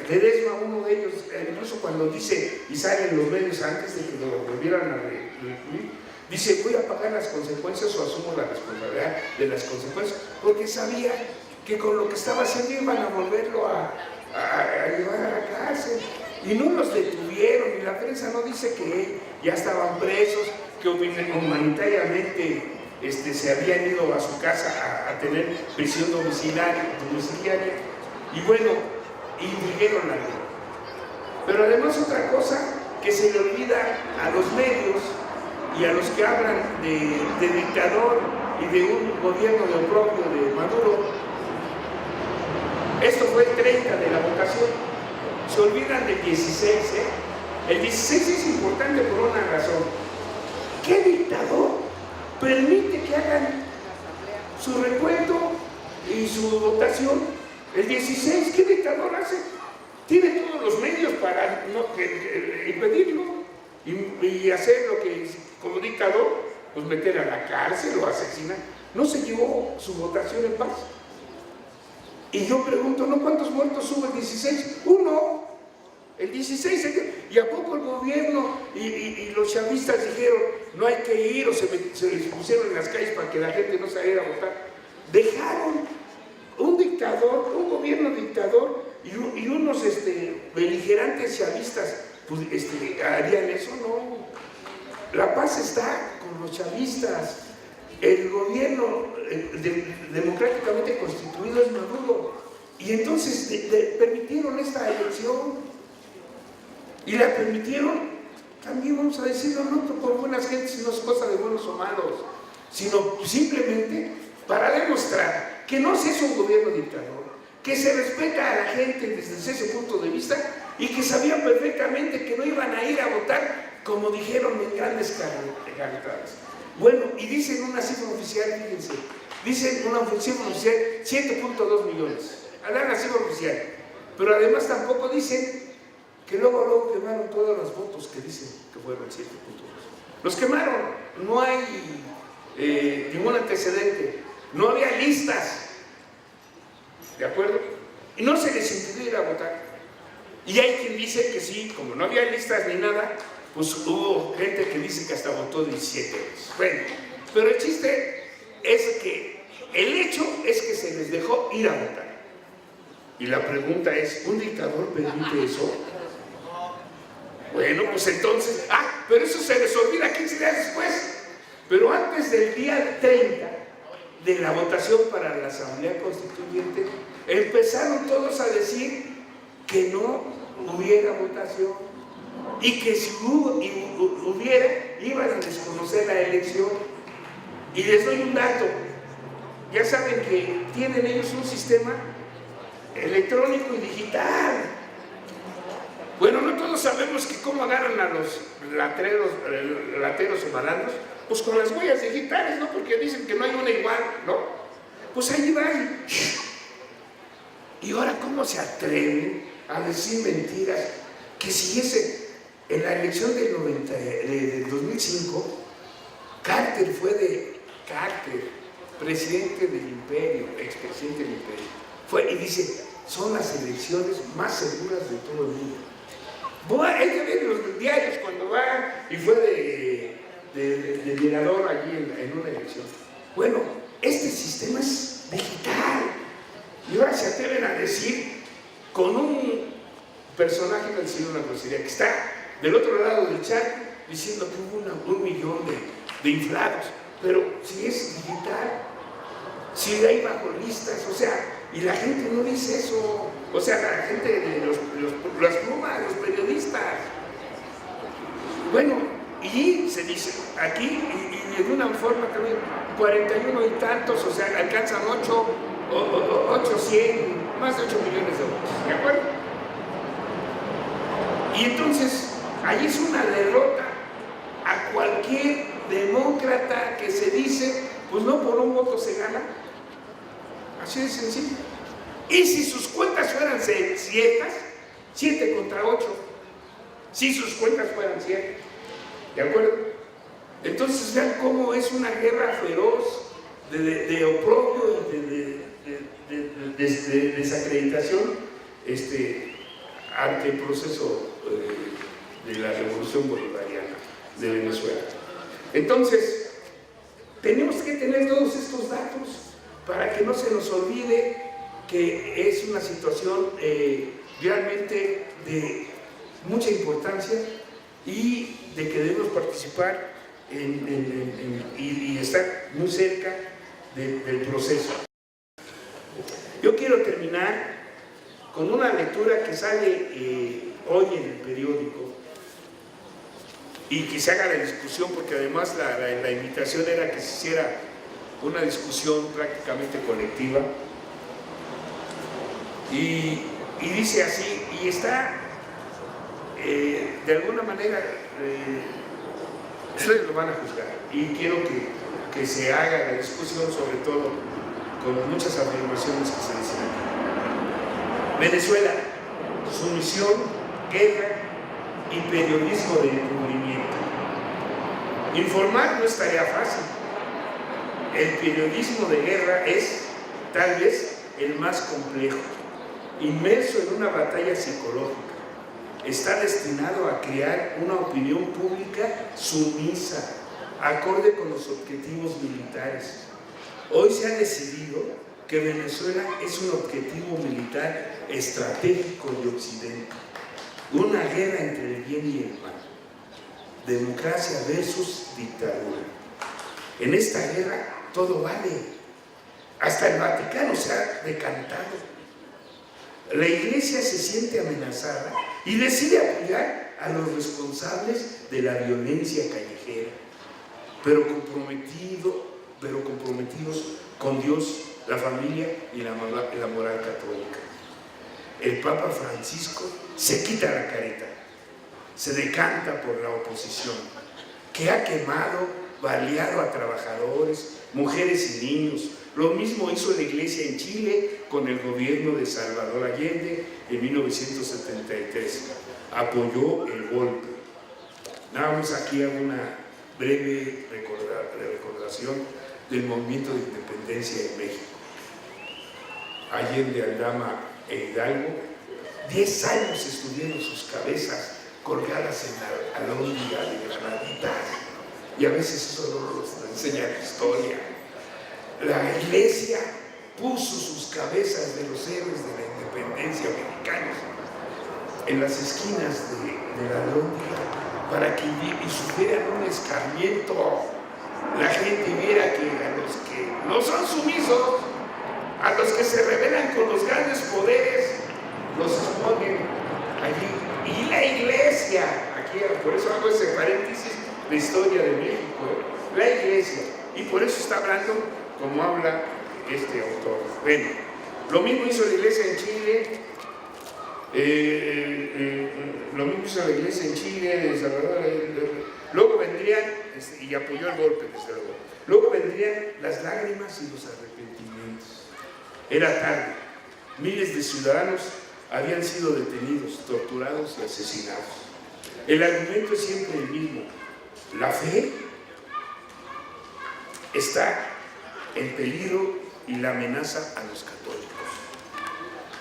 [SPEAKER 2] Ledesma, uno de ellos, incluso cuando dice, y sale en los medios antes de que lo volvieran a recluir, dice, voy a pagar las consecuencias o asumo la responsabilidad de las consecuencias, porque sabía que con lo que estaba haciendo iban a volverlo a llevar a la cárcel. Y no los detuvieron, y la prensa no dice que ya estaban presos, que humanitariamente se habían ido a su casa a tener prisión domiciliaria. Y bueno, infringieron la ley. Pero además otra cosa que se le olvida a los medios y a los que hablan de dictador y de un gobierno de oprobio de Maduro, esto fue el 30 de la votación, se olvidan del 16, El 16 es importante por una razón. ¿Qué dictador permite que hagan su recuento y su votación El 16, ¿qué dictador hace? Tiene todos los medios para impedirlo y hacer lo que, como dictador, pues meter a la cárcel o asesinar. No se llevó su votación en paz. Y yo pregunto, ¿no cuántos muertos hubo el 16? Uno. El 16, ¿y a poco el gobierno y los chavistas dijeron no hay que ir o se pusieron en las calles para que la gente no saliera a votar? Dejaron un dictador, un gobierno dictador y unos beligerantes chavistas, pues, harían eso. No. La paz está con los chavistas. El gobierno democráticamente constituido es Maduro. Y entonces permitieron esta elección. Y la permitieron, también vamos a decirlo, no por buenas gentes, no es cosa de buenos o malos, sino simplemente para demostrar que no se es un gobierno dictador, que se respeta a la gente desde ese punto de vista y que sabían perfectamente que no iban a ir a votar como dijeron en grandes carretadas. Bueno, y dicen una cifra oficial, fíjense, dicen una cifra oficial 7.2 millones, dan la cifra oficial, pero además tampoco dicen que luego quemaron todas las votos que dicen que fueron 7.2. Los quemaron, no hay ningún antecedente, no había listas, ¿de acuerdo? Y no se les impidió ir a votar. Y hay quien dice que sí, como no había listas ni nada, pues hubo gente que dice que hasta votó 17 veces. Bueno, pero el chiste es que el hecho es que se les dejó ir a votar. Y la pregunta es, ¿un dictador permite eso? Bueno, pues entonces, pero eso se les olvida 15 días después. Pero antes del día 30 de la votación para la Asamblea Constituyente, empezaron todos a decir que no hubiera votación y que si hubiera, iban a desconocer la elección. Y les doy un dato, ya saben que tienen ellos un sistema electrónico y digital. Bueno, no todos sabemos que cómo agarran a los lateros o malandros, pues con las huellas digitales, ¿no? Porque dicen que no hay una igual, ¿no? Pues ahí van. Y ahora, ¿cómo se atreven a decir mentiras? Que si en la elección del 2005, Carter fue presidente del imperio, expresidente del imperio. Y dice, son las elecciones más seguras de todo el mundo. Hay que ver los diarios cuando va y fue de mirador allí en una elección. Bueno, este sistema es digital. Y ahora se atreven a decir con un personaje del siglo de la grosería que está del otro lado del chat diciendo que hubo 1 millón de inflados. Pero si es digital, si hay bajo listas, o sea, y la gente no dice eso. O sea, la gente de las plumas, los periodistas. Bueno, y se dice aquí, y de una forma también, 41 y tantos, o sea, alcanzan 100, más de 8 millones de votos, ¿de acuerdo? Y entonces, ahí es una derrota a cualquier demócrata que se dice, pues no por un voto se gana. Así de sencillo. Y si sus cuentas fueran ciertas, 7 contra 8, si sus cuentas fueran ciertas, ¿de acuerdo? Entonces vean cómo es una guerra feroz de oprobio y de desacreditación ante el proceso de la revolución bolivariana de Venezuela. Entonces, tenemos que tener todos estos datos para que no se nos olvide que es una situación realmente de mucha importancia y de que debemos participar y estar muy cerca del proceso. Yo quiero terminar con una lectura que sale hoy en el periódico y que se haga la discusión, porque además la invitación era que se hiciera una discusión prácticamente colectiva. Y dice así, y está de alguna manera, ustedes lo van a juzgar, y quiero que se haga la discusión, sobre todo con muchas afirmaciones que se dicen aquí. Venezuela, sumisión, guerra y periodismo de encubrimiento. Informar no es tarea fácil. El periodismo de guerra es, tal vez, el más complejo. Inmerso en una batalla psicológica, está destinado a crear una opinión pública sumisa, acorde con los objetivos militares. Hoy se ha decidido que Venezuela es un objetivo militar estratégico de Occidente. Una guerra entre el bien y el mal. Democracia versus dictadura. En esta guerra todo vale. Hasta el Vaticano se ha decantado. La Iglesia se siente amenazada y decide apoyar a los responsables de la violencia callejera, pero comprometidos con Dios, la familia y la moral católica. El Papa Francisco se quita la careta, se decanta por la oposición, que ha quemado, baleado a trabajadores, mujeres y niños. Lo mismo hizo la Iglesia en Chile con el gobierno de Salvador Allende en 1973. Apoyó el golpe. Nada más aquí hago una breve recordación del movimiento de independencia en México. Allende, Aldama e Hidalgo, 10 años estuvieron sus cabezas colgadas en la alhóndiga de granaditas. Y a veces eso no nos enseña la historia. La Iglesia puso sus cabezas de los héroes de la independencia mexicanos en las esquinas de la alhóndiga para que sufrieran un escarmiento. La gente viera que a los que no son sumisos, a los que se rebelan con los grandes poderes, los exponen allí. Y la Iglesia, aquí, por eso hago ese paréntesis de historia de México, la Iglesia, y por eso está hablando como habla este autor. Bueno, lo mismo hizo la Iglesia en Chile, en Salvador. Luego vendrían, y apoyó el golpe, desde luego. Luego vendrían las lágrimas y los arrepentimientos. Era tarde. Miles de ciudadanos habían sido detenidos, torturados y asesinados. El argumento es siempre el mismo. La fe está en peligro y la amenaza a los católicos.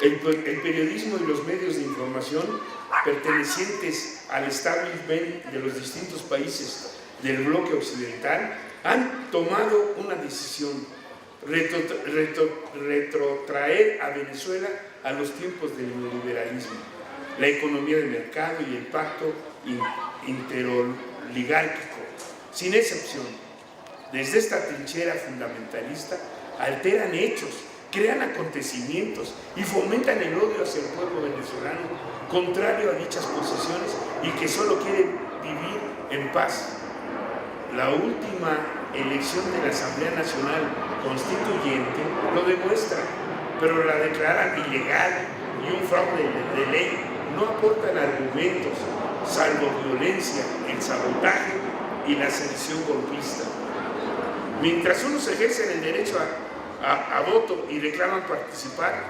[SPEAKER 2] El periodismo y los medios de información pertenecientes al establishment de los distintos países del bloque occidental han tomado una decisión: retrotraer a Venezuela a los tiempos del neoliberalismo, la economía de mercado y el pacto interoligárquico. Sin excepción, desde esta trinchera fundamentalista alteran hechos, crean acontecimientos y fomentan el odio hacia el pueblo venezolano, contrario a dichas posiciones y que solo quieren vivir en paz. La última elección de la Asamblea Nacional Constituyente lo demuestra, pero la declaran ilegal y un fraude de ley. No aportan argumentos, salvo violencia, el sabotaje y la sedición golpista. Mientras unos ejercen el derecho a voto y reclaman participar,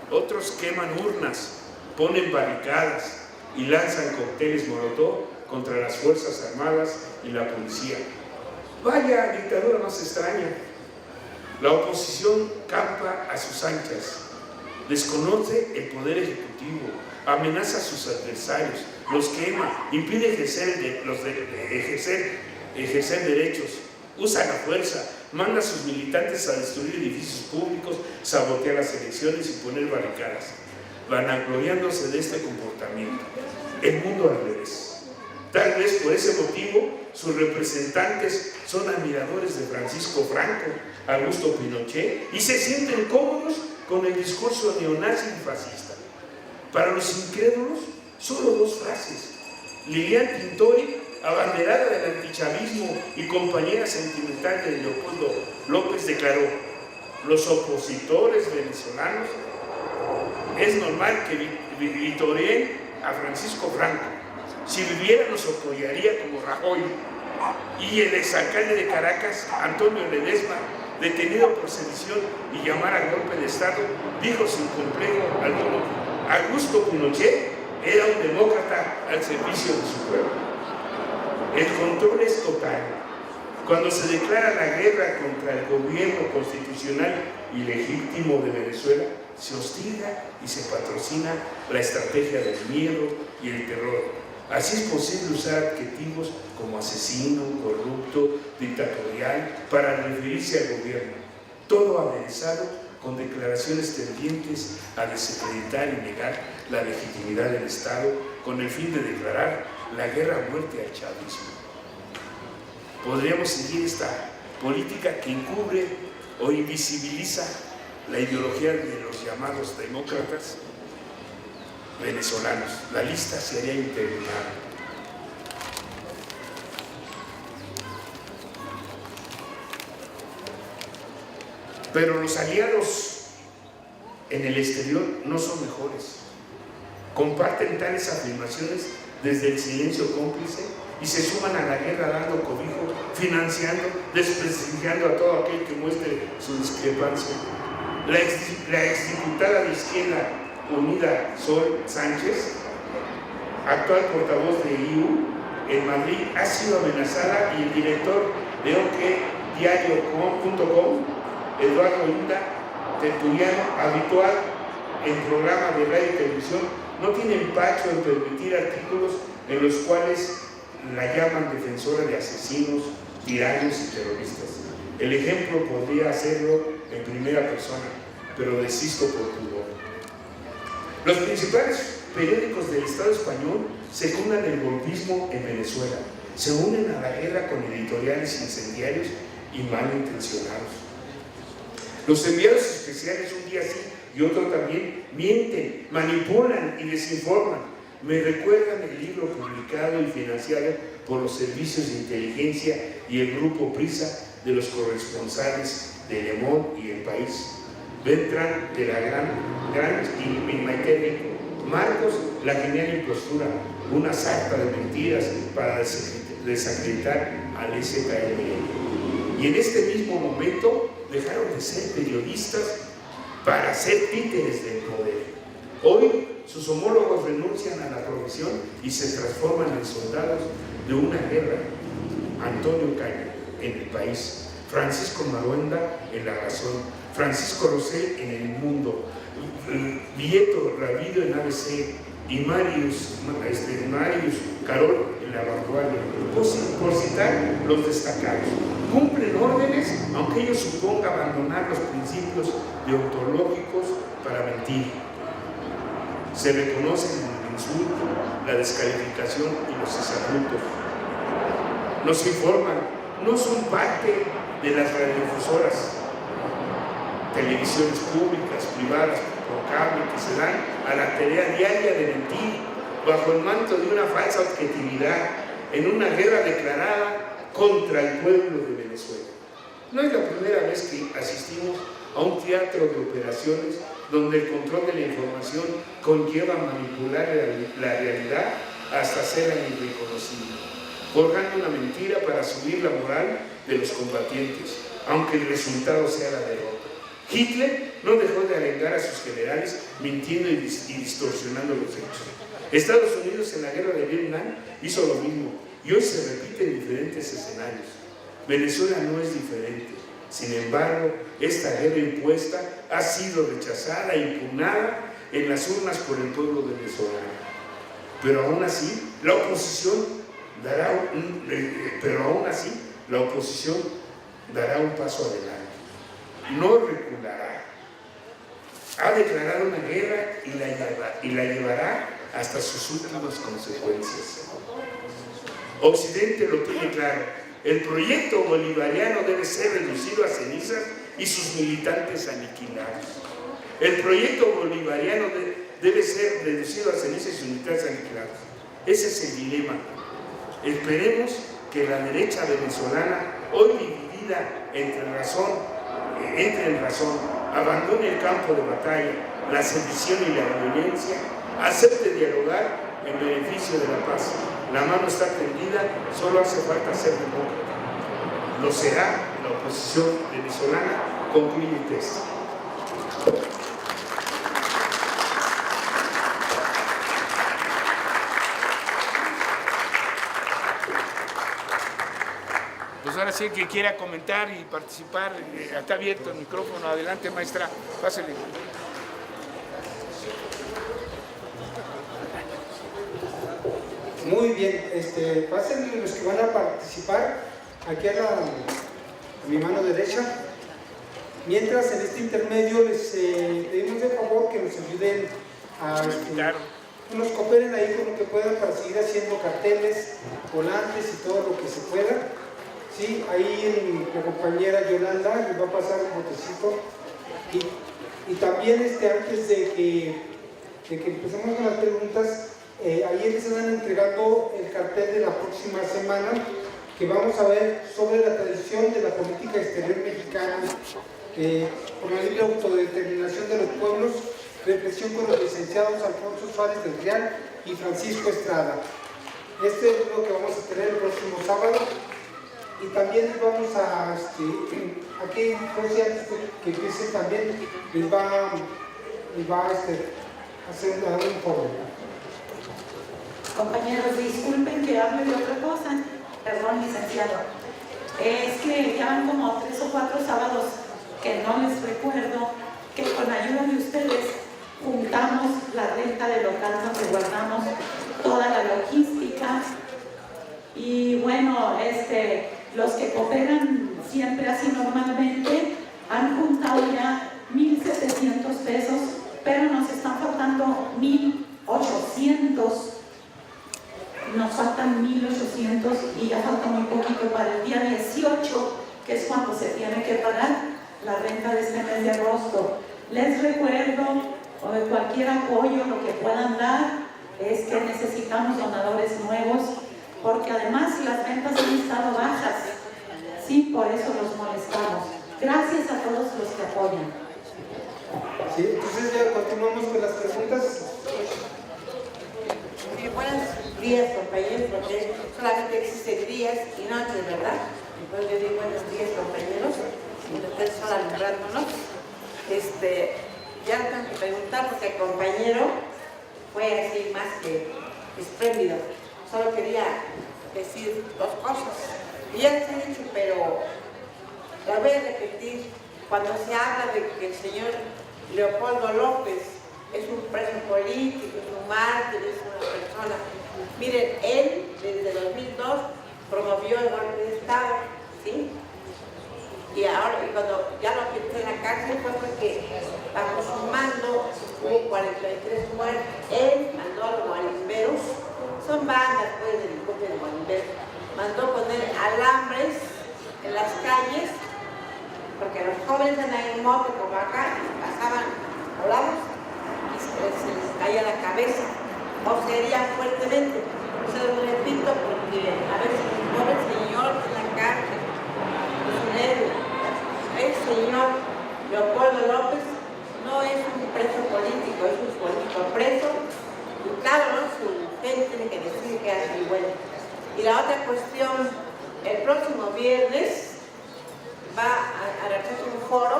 [SPEAKER 2] otros queman urnas, ponen barricadas y lanzan cócteles molotov contra las Fuerzas Armadas y la policía. Vaya dictadura más extraña. La oposición campa a sus anchas, desconoce el poder ejecutivo, amenaza a sus adversarios, los quema, impide ejercer derechos, usa la fuerza, manda a sus militantes a destruir edificios públicos, sabotear las elecciones y poner barricadas, vanagloriándose de este comportamiento. El mundo al revés. Tal vez por ese motivo sus representantes son admiradores de Francisco Franco, Augusto Pinochet, y se sienten cómodos con el discurso neonazi y fascista. Para los incrédulos, solo dos frases. Lilian Tintori, abanderada del antichavismo y compañera sentimental de Leopoldo López, declaró: los opositores venezolanos es normal que vitoreen a Francisco Franco. Si viviera nos apoyaría como Rajoy. Y el exalcalde de Caracas, Antonio Ledesma, detenido por sedición y llamar al golpe de Estado, dijo sin complejo al monólogo: Augusto Pinochet era un demócrata al servicio de su pueblo. El control es total. Cuando se declara la guerra contra el gobierno constitucional y legítimo de Venezuela, se hostiga y se patrocina la estrategia del miedo y el terror. Así es posible usar adjetivos como asesino, corrupto, dictatorial para referirse al gobierno, todo aderezado con declaraciones tendientes a desacreditar y negar la legitimidad del Estado con el fin de declarar la guerra a muerte al chavismo. Podríamos seguir esta política que encubre o invisibiliza la ideología de los llamados demócratas venezolanos. La lista sería interminable. Pero los aliados en el exterior no son mejores. Comparten tales afirmaciones desde el silencio cómplice y se suman a la guerra dando cobijo, financiando, desprestigiando a todo aquel que muestre su discrepancia. La exdiputada de Izquierda Unida, Sol Sánchez, actual portavoz de IU en Madrid, ha sido amenazada y el director de okdiario.com, Eduardo Inda, tertuliano habitual en programas de radio y televisión, no tiene empacho en permitir artículos en los cuales la llaman defensora de asesinos, tiranos y terroristas. El ejemplo podría hacerlo en primera persona, pero desisto por pudor. Los principales periódicos del Estado español secundan el golpismo en Venezuela, se unen a la guerra con editoriales incendiarios y malintencionados. Los enviados especiales un día sí y otro también mienten, manipulan y desinforman. Me recuerdan el libro publicado y financiado por los servicios de inteligencia y el grupo Prisa de los corresponsales de Le Monde y El País. Beltrán de la Gran y Maite Rico. Marcos, la genial impostura, una sarta de mentiras para desacreditar al SKLN. Y en este mismo momento dejaron de ser periodistas para ser títeres del poder. Hoy sus homólogos renuncian a la profesión y se transforman en soldados de una guerra. Antonio Caño en El País, Francisco Maruenda en La Razón, Francisco Rosell en El Mundo, Vieto Rabido en ABC y Marius Carol en La Vanguardia, por citar los destacados. Cumplen órdenes, aunque ello suponga abandonar los principios deontológicos para mentir. Se reconocen el insulto, la descalificación y los exabruptos. Nos informan, no son parte de las radiodifusoras, televisiones públicas, privadas, por cable, que se dan a la tarea diaria de mentir bajo el manto de una falsa objetividad en una guerra declarada contra el pueblo de Venezuela. No es la primera vez que asistimos a un teatro de operaciones donde el control de la información conlleva manipular la realidad hasta hacerla irreconocible, forjando una mentira para subir la moral de los combatientes, aunque el resultado sea la derrota. Hitler no dejó de alengar a sus generales mintiendo y distorsionando los hechos. Estados Unidos en la guerra de Vietnam hizo lo mismo y hoy se repite en diferentes escenarios. Venezuela no es diferente. Sin embargo, esta guerra impuesta ha sido rechazada e impugnada en las urnas por el pueblo venezolano. Pero aún así, la oposición dará un paso adelante. No reculará. Ha declarado una guerra y la llevará hasta sus últimas consecuencias. Occidente lo tiene claro. El proyecto bolivariano debe ser reducido a cenizas y sus militantes aniquilados. El proyecto bolivariano debe ser reducido a cenizas y sus militantes aniquilados. Ese es el dilema. Esperemos que la derecha venezolana, hoy dividida entre en razón, abandone el campo de batalla, la sedición y la violencia, acepte dialogar en beneficio de la paz. La mano está tendida, solo hace falta ser demócrata. Lo será la oposición venezolana. Concluye el texto. más bien que quiera comentar y participar, está abierto el micrófono. Adelante, maestra, pásale.
[SPEAKER 3] Muy bien, pasen los que van a participar aquí a mi mano derecha. Mientras, en este intermedio les pedimos de favor que nos ayuden a que nos cooperen ahí con lo que puedan para seguir haciendo carteles, volantes y todo lo que se pueda. Sí, ahí la compañera Yolanda les va a pasar un botecito. Y también antes de que empecemos con las preguntas, ayer les están entregando el cartel de la próxima semana, que vamos a ver sobre la tradición de la política exterior mexicana, por la libre autodeterminación de los pueblos, reflexión con los licenciados Alfonso Suárez del Real y Francisco Estrada. Este es lo que vamos a tener el próximo sábado. Y también vamos a, aquí, antes que empiece también, les va a hacer un informe.
[SPEAKER 4] Compañeros, disculpen que hable de otra cosa. Perdón, licenciado. Es que ya van como 3 o 4 sábados que no les recuerdo que con ayuda de ustedes juntamos la renta del local donde guardamos toda la logística. Y bueno, los que cooperan siempre así normalmente han juntado ya 1,700 pesos, pero nos están faltando 1,800. Nos faltan 1,800 y ya falta muy poquito para el día 18, que es cuando se tiene que pagar la renta de este mes de agosto. Les recuerdo, cualquier apoyo, lo que puedan dar, es que necesitamos donadores nuevos, porque además las ventas han estado bajas. Sí, por eso los molestamos. Gracias a todos los que apoyan.
[SPEAKER 3] Sí, entonces ya continuamos con las preguntas.
[SPEAKER 5] Buenos días, compañeros, porque solamente existen días y noches, ¿verdad? Entonces yo digo buenos días, compañeros, y ustedes solo alumbrándonos. Ya no tengo que preguntar porque el compañero fue así más que espléndido. Solo quería decir 2 cosas. Y ya les he dicho, pero la voy a repetir. Cuando se habla de que el señor Leopoldo López es un preso político, es un mártir, es una persona. Miren, él desde 2002 promovió el golpe de Estado, ¿sí? Y ahora, cuando ya lo metió en la cárcel fue porque bajo su mando hubo 43 muertes. Él mandó a los guarimberos, son bandas pues delincuentes de guarimberos, mandó poner alambres en las calles, porque los jóvenes andan en moto como acá, pasaban volados y se les caía la cabeza, o se herían fuertemente. Se lo repito porque a veces el pobre señor en la cárcel es un héroe. El señor Leopoldo López no es un preso político, es un político preso, y claro, ¿no? Su gente tiene que decir que es muy bueno. Y la otra cuestión, el próximo viernes va a realizarse un foro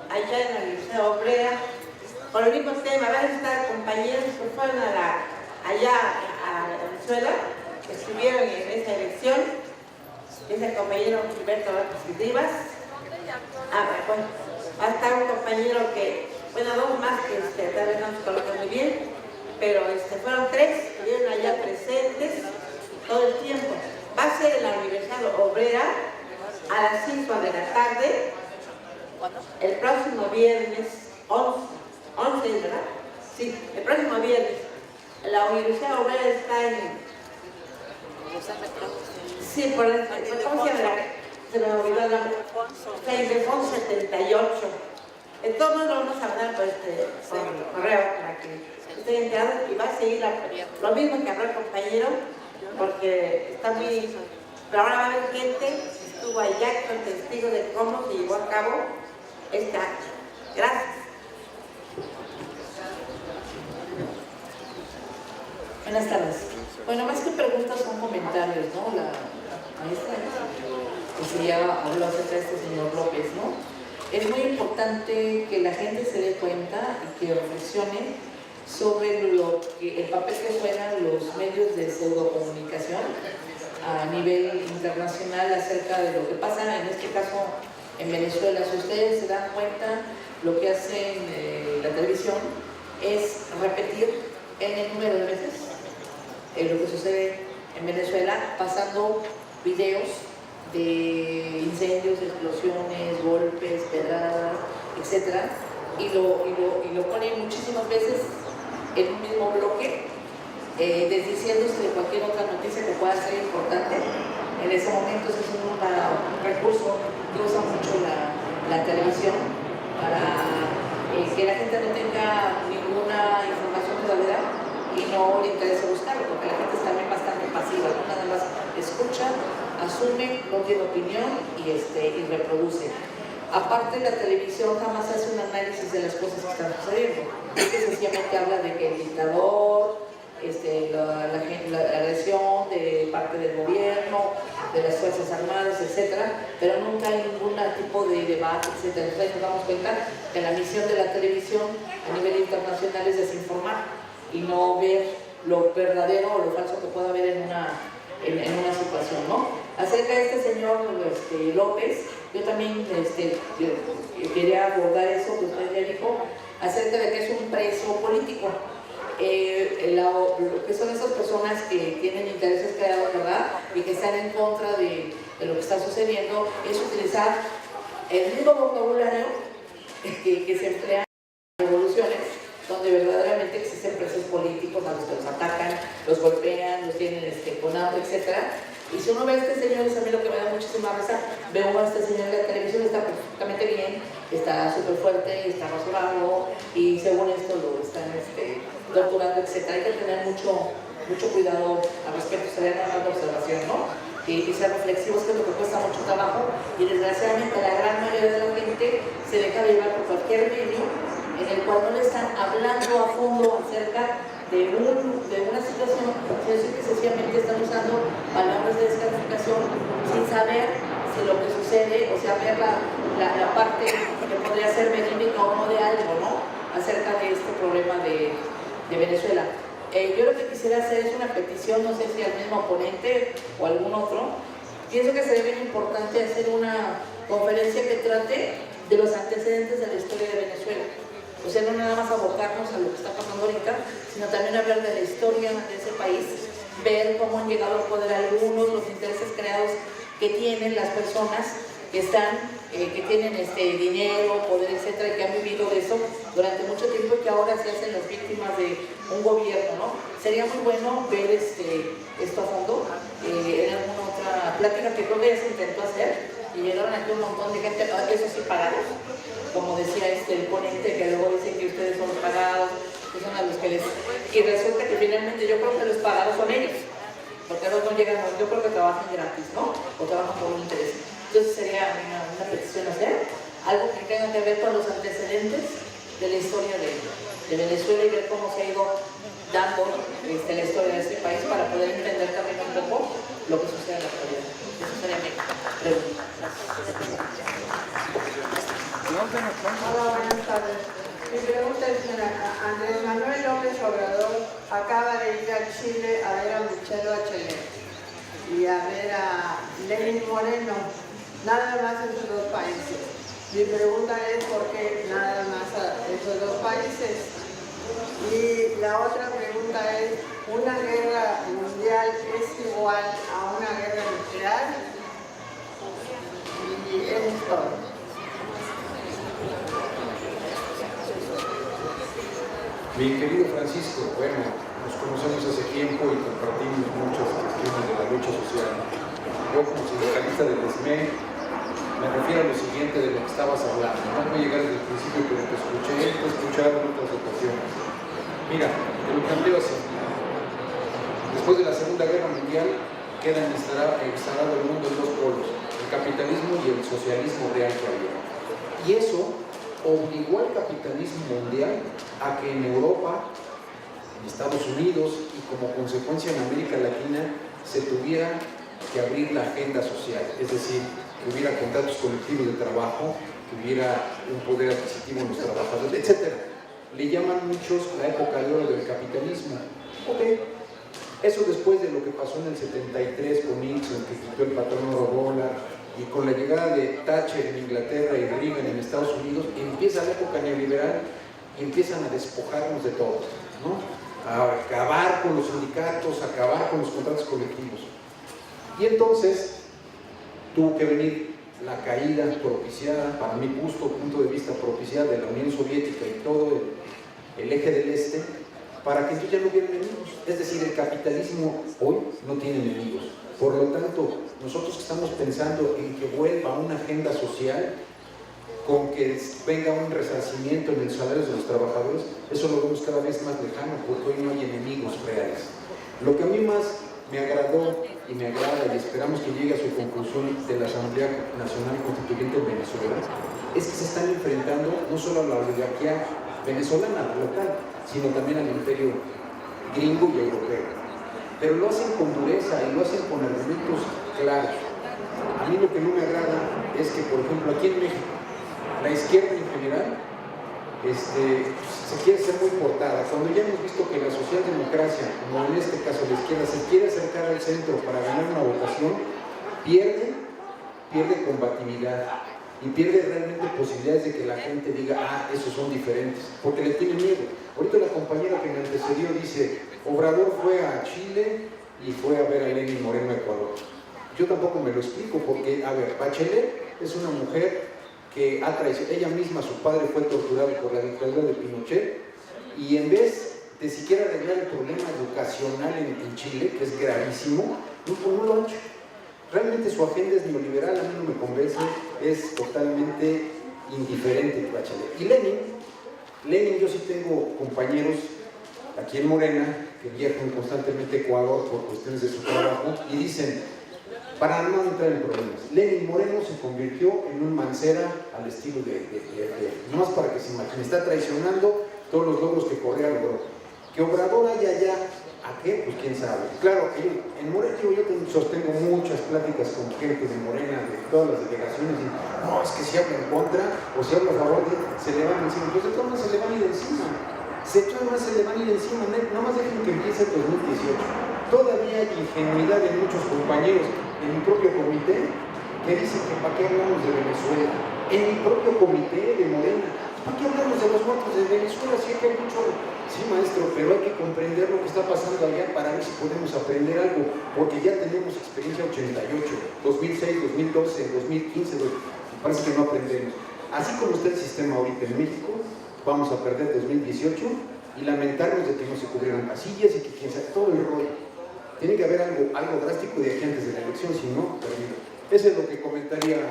[SPEAKER 5] allá en la Universidad Obrera con el mismo tema. Van a estar compañeros que fueron allá a Venezuela, que estuvieron en esa elección. Es el compañero Gilberto López Rivas. Bueno, va a estar un compañero que, bueno, 2 más que tal vez no se colocan muy bien, pero fueron 3 que estuvieron allá presentes todo el tiempo. Va a ser en la Universidad Obrera a las 5 de la tarde, el próximo viernes 11, ¿verdad? Sí, el próximo viernes. La Universidad Obrera está en... Sí, por el... ¿Cómo se llama? Se me olvidó el nombre. Está en Defonso 78. Entonces lo vamos a mandar por correo para que estén enterados, y va a seguir lo mismo que habló el compañero, porque está muy... Pero ahora va a haber gente que estuvo allá con testigos de cómo se llevó a cabo este acto. Gracias.
[SPEAKER 6] Buenas tardes. Bueno, más que preguntas son comentarios, ¿no? La maestra que se habló acerca de este señor López, ¿no? Es muy importante que la gente se dé cuenta y que reflexione sobre el papel que juegan los medios de pseudocomunicación a nivel internacional acerca de lo que pasa, en este caso en Venezuela. Si ustedes se dan cuenta, lo que hacen la televisión es repetir en el número de veces lo que sucede en Venezuela, pasando videos de incendios, explosiones, golpes, pedradas, etc. Y lo ponen muchísimas veces en un mismo bloque, desdiciéndose de cualquier otra noticia que pueda ser importante. En ese momento ese es un recurso que usa mucho la televisión para que la gente no tenga ninguna información verdadera y no le interesa buscarlo, porque la gente es también bastante pasiva, ¿no? Nada más escucha, asume, no tiene opinión y reproduce. Aparte, la televisión jamás hace un análisis de las cosas que están sucediendo, que sencillamente habla de que el dictador, la agresión de parte del gobierno, de las Fuerzas Armadas, etcétera, pero nunca hay ningún tipo de debate, etcétera. Entonces nos damos cuenta que la misión de la televisión a nivel internacional es desinformar y no ver lo verdadero o lo falso que pueda haber en una situación, ¿no? Acerca de este señor López, yo también quería abordar eso que usted ya dijo, acerca de que es un preso político. Lo que son esas personas que tienen intereses creados, ¿verdad? Y que están en contra de lo que está sucediendo, es utilizar el mismo vocabulario que se emplea en revoluciones, donde verdaderamente existen presos políticos a los que los atacan, los golpean, los tienen con hambre, etc. Y si uno ve a este señor, es a mí lo que me da muchísima risa, veo a este señor en la televisión, está perfectamente bien, está súper fuerte, está rasurado y según esto lo están torturando, etc. Hay que tener mucho cuidado al respecto, sería nada más de observación, ¿no? Y ser reflexivos, que es lo que cuesta mucho trabajo, y desgraciadamente la gran mayoría de la gente se deja llevar por cualquier medio en el cual no le están hablando a fondo acerca de una situación, sino que sencillamente están usando palabras de descalificación sin saber si lo que sucede, o sea, ver la parte que podría ser verídica o no de algo, ¿no? Acerca de este problema de Venezuela. Yo lo que quisiera hacer es una petición, no sé si al mismo ponente o algún otro. Pienso que sería bien importante hacer una conferencia que trate de los antecedentes de la historia de Venezuela. O sea, no nada más abocarnos a lo que está pasando ahorita, sino también hablar de la historia de ese país, ver cómo han llegado al poder algunos, los intereses creados que tienen las personas que están, que tienen dinero, poder, etcétera, y que han vivido de eso durante mucho tiempo y que ahora se hacen las víctimas de un gobierno, ¿no? Sería muy bueno ver esto a fondo en alguna otra plática que creo que ya se intentó hacer y llegaron aquí un montón de gente, eso sí, pagados, como decía el ponente, que luego dicen que ustedes son los pagados, que son a los que les... Y resulta que finalmente yo creo que los pagados son ellos, porque no llegan, yo creo que trabajan gratis, ¿no? O trabajan por un interés. Entonces sería una petición hacer algo que tenga que ver con los antecedentes de la historia de Venezuela y ver cómo se ha ido dando la historia de este país para poder entender también un poco lo que sucede en la actualidad. Eso sería mi pregunta.
[SPEAKER 7] Hola, buenas tardes. Mi pregunta es, Andrés Manuel López Obrador acaba de ir a Chile a ver a Michelle Bachelet y a ver a Lenín Moreno, nada más en esos dos países. Mi pregunta es por qué nada más a esos dos países. Y la otra pregunta es, ¿una guerra mundial es igual a una guerra nuclear? Y eso es todo.
[SPEAKER 8] Mi querido Francisco, bueno, nos conocemos hace tiempo y compartimos muchas cuestiones de la lucha social. Yo como sindicalista del SME me refiero a lo siguiente de lo que estabas hablando. No voy a llegar desde el principio, pero te escuché, te he escuchado en otras ocasiones. Mira, te lo planteo así. Después de la Segunda Guerra Mundial queda instalado el mundo en dos polos, el capitalismo y el socialismo real que había. Y eso obligó al capitalismo mundial a que en Europa, en Estados Unidos y como consecuencia en América Latina se tuviera que abrir la agenda social, es decir, que hubiera contratos colectivos de trabajo, que hubiera un poder adquisitivo en los trabajadores, etc. Le llaman muchos la época de oro del capitalismo. Ok, Eso después de lo que pasó en el 73 con Nixon, que quitó el patrón oro dólar, y con la llegada de Thatcher en Inglaterra y Reagan en Estados Unidos, empieza la época neoliberal y empiezan a despojarnos de todo, ¿no? A acabar con los sindicatos, a acabar con los contratos colectivos. Y entonces tuvo que venir la caída propiciada, para mi punto de vista propiciada, de la Unión Soviética y todo el eje del este, para que entonces ya no hubiera enemigos. Es decir, el capitalismo hoy no tiene enemigos. Por lo tanto, nosotros estamos pensando en que vuelva una agenda social, con que venga un resarcimiento en el salario de los trabajadores. Eso lo vemos cada vez más lejano, porque hoy no hay enemigos reales. Lo que a mí más me agradó y me agrada, y esperamos que llegue a su conclusión de la Asamblea Nacional Constituyente en Venezuela, es que se están enfrentando no solo a la oligarquía venezolana local, sino también al imperio gringo y europeo. Pero lo hacen con dureza y lo hacen con argumentos claros. A mí lo que no me agrada es que, por ejemplo, aquí en México, la izquierda en general se quiere ser muy portada. Cuando ya hemos visto que la socialdemocracia, como en este caso la izquierda, se quiere acercar al centro para ganar una votación, pierde combatividad y pierde realmente posibilidades de que la gente diga, ah, esos son diferentes, porque le tiene miedo. Ahorita la compañera que me antecedió dice, Obrador fue a Chile y fue a ver a Lenín Moreno a Ecuador. Yo tampoco me lo explico, porque, a ver, Bachelet es una mujer que ha traicionado, ella misma, su padre fue torturado por la dictadura de Pinochet, y en vez de siquiera arreglar el problema educacional en Chile, que es gravísimo, no lo ha hecho. Realmente su agenda es neoliberal, a mí no me convence, es totalmente indiferente Bachelet. Y Lenin, yo sí tengo compañeros aquí en Morena que viajan constantemente a Ecuador por cuestiones de su trabajo y dicen, para no entrar en problemas, Lenin Moreno se convirtió en un Mancera al estilo de no más para que se imagine, está traicionando todos los logros que Correa logró. Que Obrador haya allá, ¿a qué? Pues quién sabe. Claro, en Morena yo sostengo muchas pláticas con gente de Morena, de todas las delegaciones, y no, es que si habla en contra o si habla a favor, se le van encima. Entonces, ¿cómo se le van a ir encima? Se le van a ir encima, nada más dejen que empiece el 2018. Todavía hay ingenuidad en muchos compañeros en mi propio comité que dicen que para qué hablamos de Venezuela. En mi propio comité de Morena, ¿para qué hablamos de los muertos de Venezuela? Sí que hay mucho, sí maestro, pero hay que comprender lo que está pasando allá para ver si podemos aprender algo, porque ya tenemos experiencia 88, 2006, 2012, 2015, me parece que no aprendemos. Así como está el sistema ahorita en México, vamos a perder 2018 y lamentarnos de que no se cubrieron casillas y que quien sabe todo el rollo. Tiene que haber algo drástico de aquí antes de la elección, si no, perdido. Eso es lo que comentaría.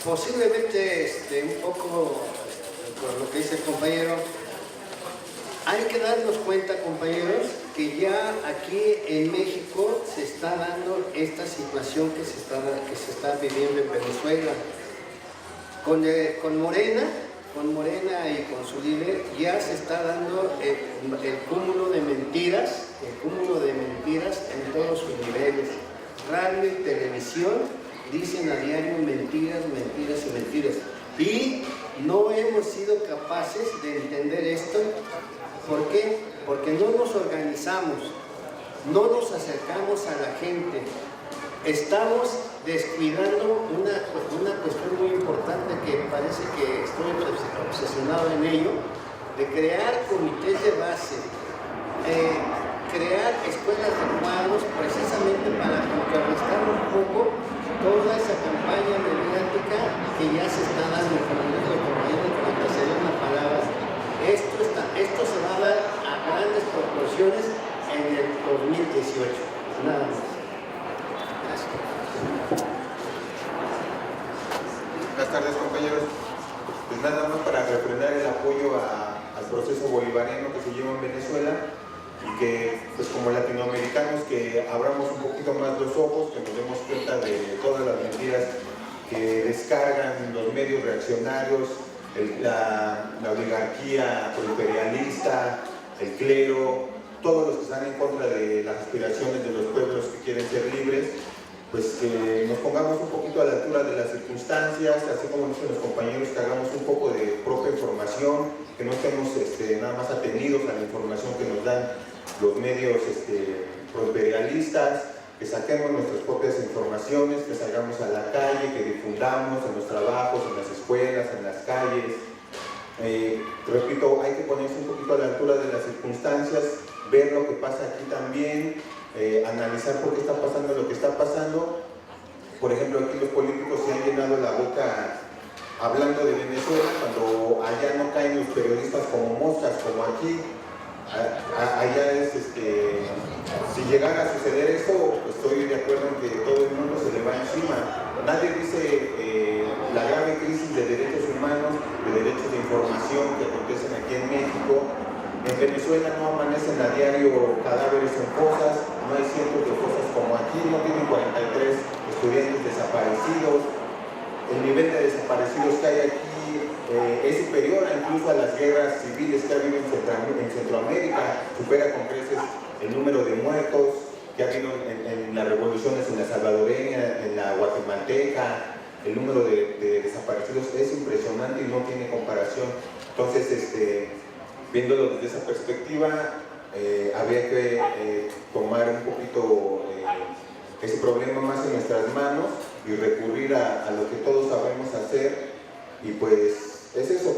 [SPEAKER 9] Posiblemente un poco por lo que dice el compañero, hay que darnos cuenta, compañeros, que ya aquí en México se está dando esta situación que se está viviendo en Venezuela. Con Morena y con su líder ya se está dando el cúmulo de mentiras en todos sus niveles. Radio y televisión dicen a diario mentiras, mentiras y mentiras. Y no hemos sido capaces de entender esto. ¿Por qué? Porque no nos organizamos, no nos acercamos a la gente. Estamos descuidando una cuestión muy importante que parece que estoy obsesionado en ello, de crear comités de base, crear escuelas de cuadros precisamente para contrarrestar un poco toda esa campaña mediática que ya se está dando, como dijo el compañero que me pasé una palabra. Esto se va a dar a grandes proporciones en el 2018, nada más. Gracias.
[SPEAKER 10] Buenas tardes, compañeros. Pues nada más para refrendar el apoyo al proceso bolivariano que se lleva en Venezuela y que, pues como latinoamericanos, que abramos un poquito más los ojos, que nos demos cuenta de todas las mentiras que descargan los medios reaccionarios, la oligarquía imperialista, el clero, todos los que están en contra de las aspiraciones de los pueblos que quieren ser libres, pues que nos pongamos un poquito a la altura de las circunstancias, así como dicen los compañeros, que hagamos un poco de propia información, que no estemos nada más atendidos a la información que nos dan los medios proimperialistas, que saquemos nuestras propias informaciones, que salgamos a la calle, que difundamos en los trabajos, en las escuelas, en las calles. Repito, hay que ponerse un poquito a la altura de las circunstancias, ver lo que pasa aquí también, analizar por qué está pasando lo que está pasando. Por ejemplo, aquí los políticos se han llenado la boca hablando de Venezuela, cuando allá no caen los periodistas como moscas, como aquí. Allá es, si llegara a suceder eso, estoy de acuerdo en que todo el mundo se le va encima. Nadie dice la grave crisis de derechos humanos, de derechos de información que acontecen aquí en México. En Venezuela no amanecen a diario cadáveres en fosas, no hay cientos de fosas como aquí, no tienen 43 estudiantes desaparecidos. El nivel de desaparecidos que hay aquí es superior incluso a las guerras civiles que ha habido en Centroamérica, supera con creces el número de muertos que ha habido en las revoluciones, en la salvadoreña, en la guatemalteca. El número de desaparecidos es impresionante y no tiene comparación. Entonces, viéndolo desde esa perspectiva, habría que tomar un poquito ese problema más en nuestras manos y recurrir a lo que todos sabemos hacer, y pues es eso,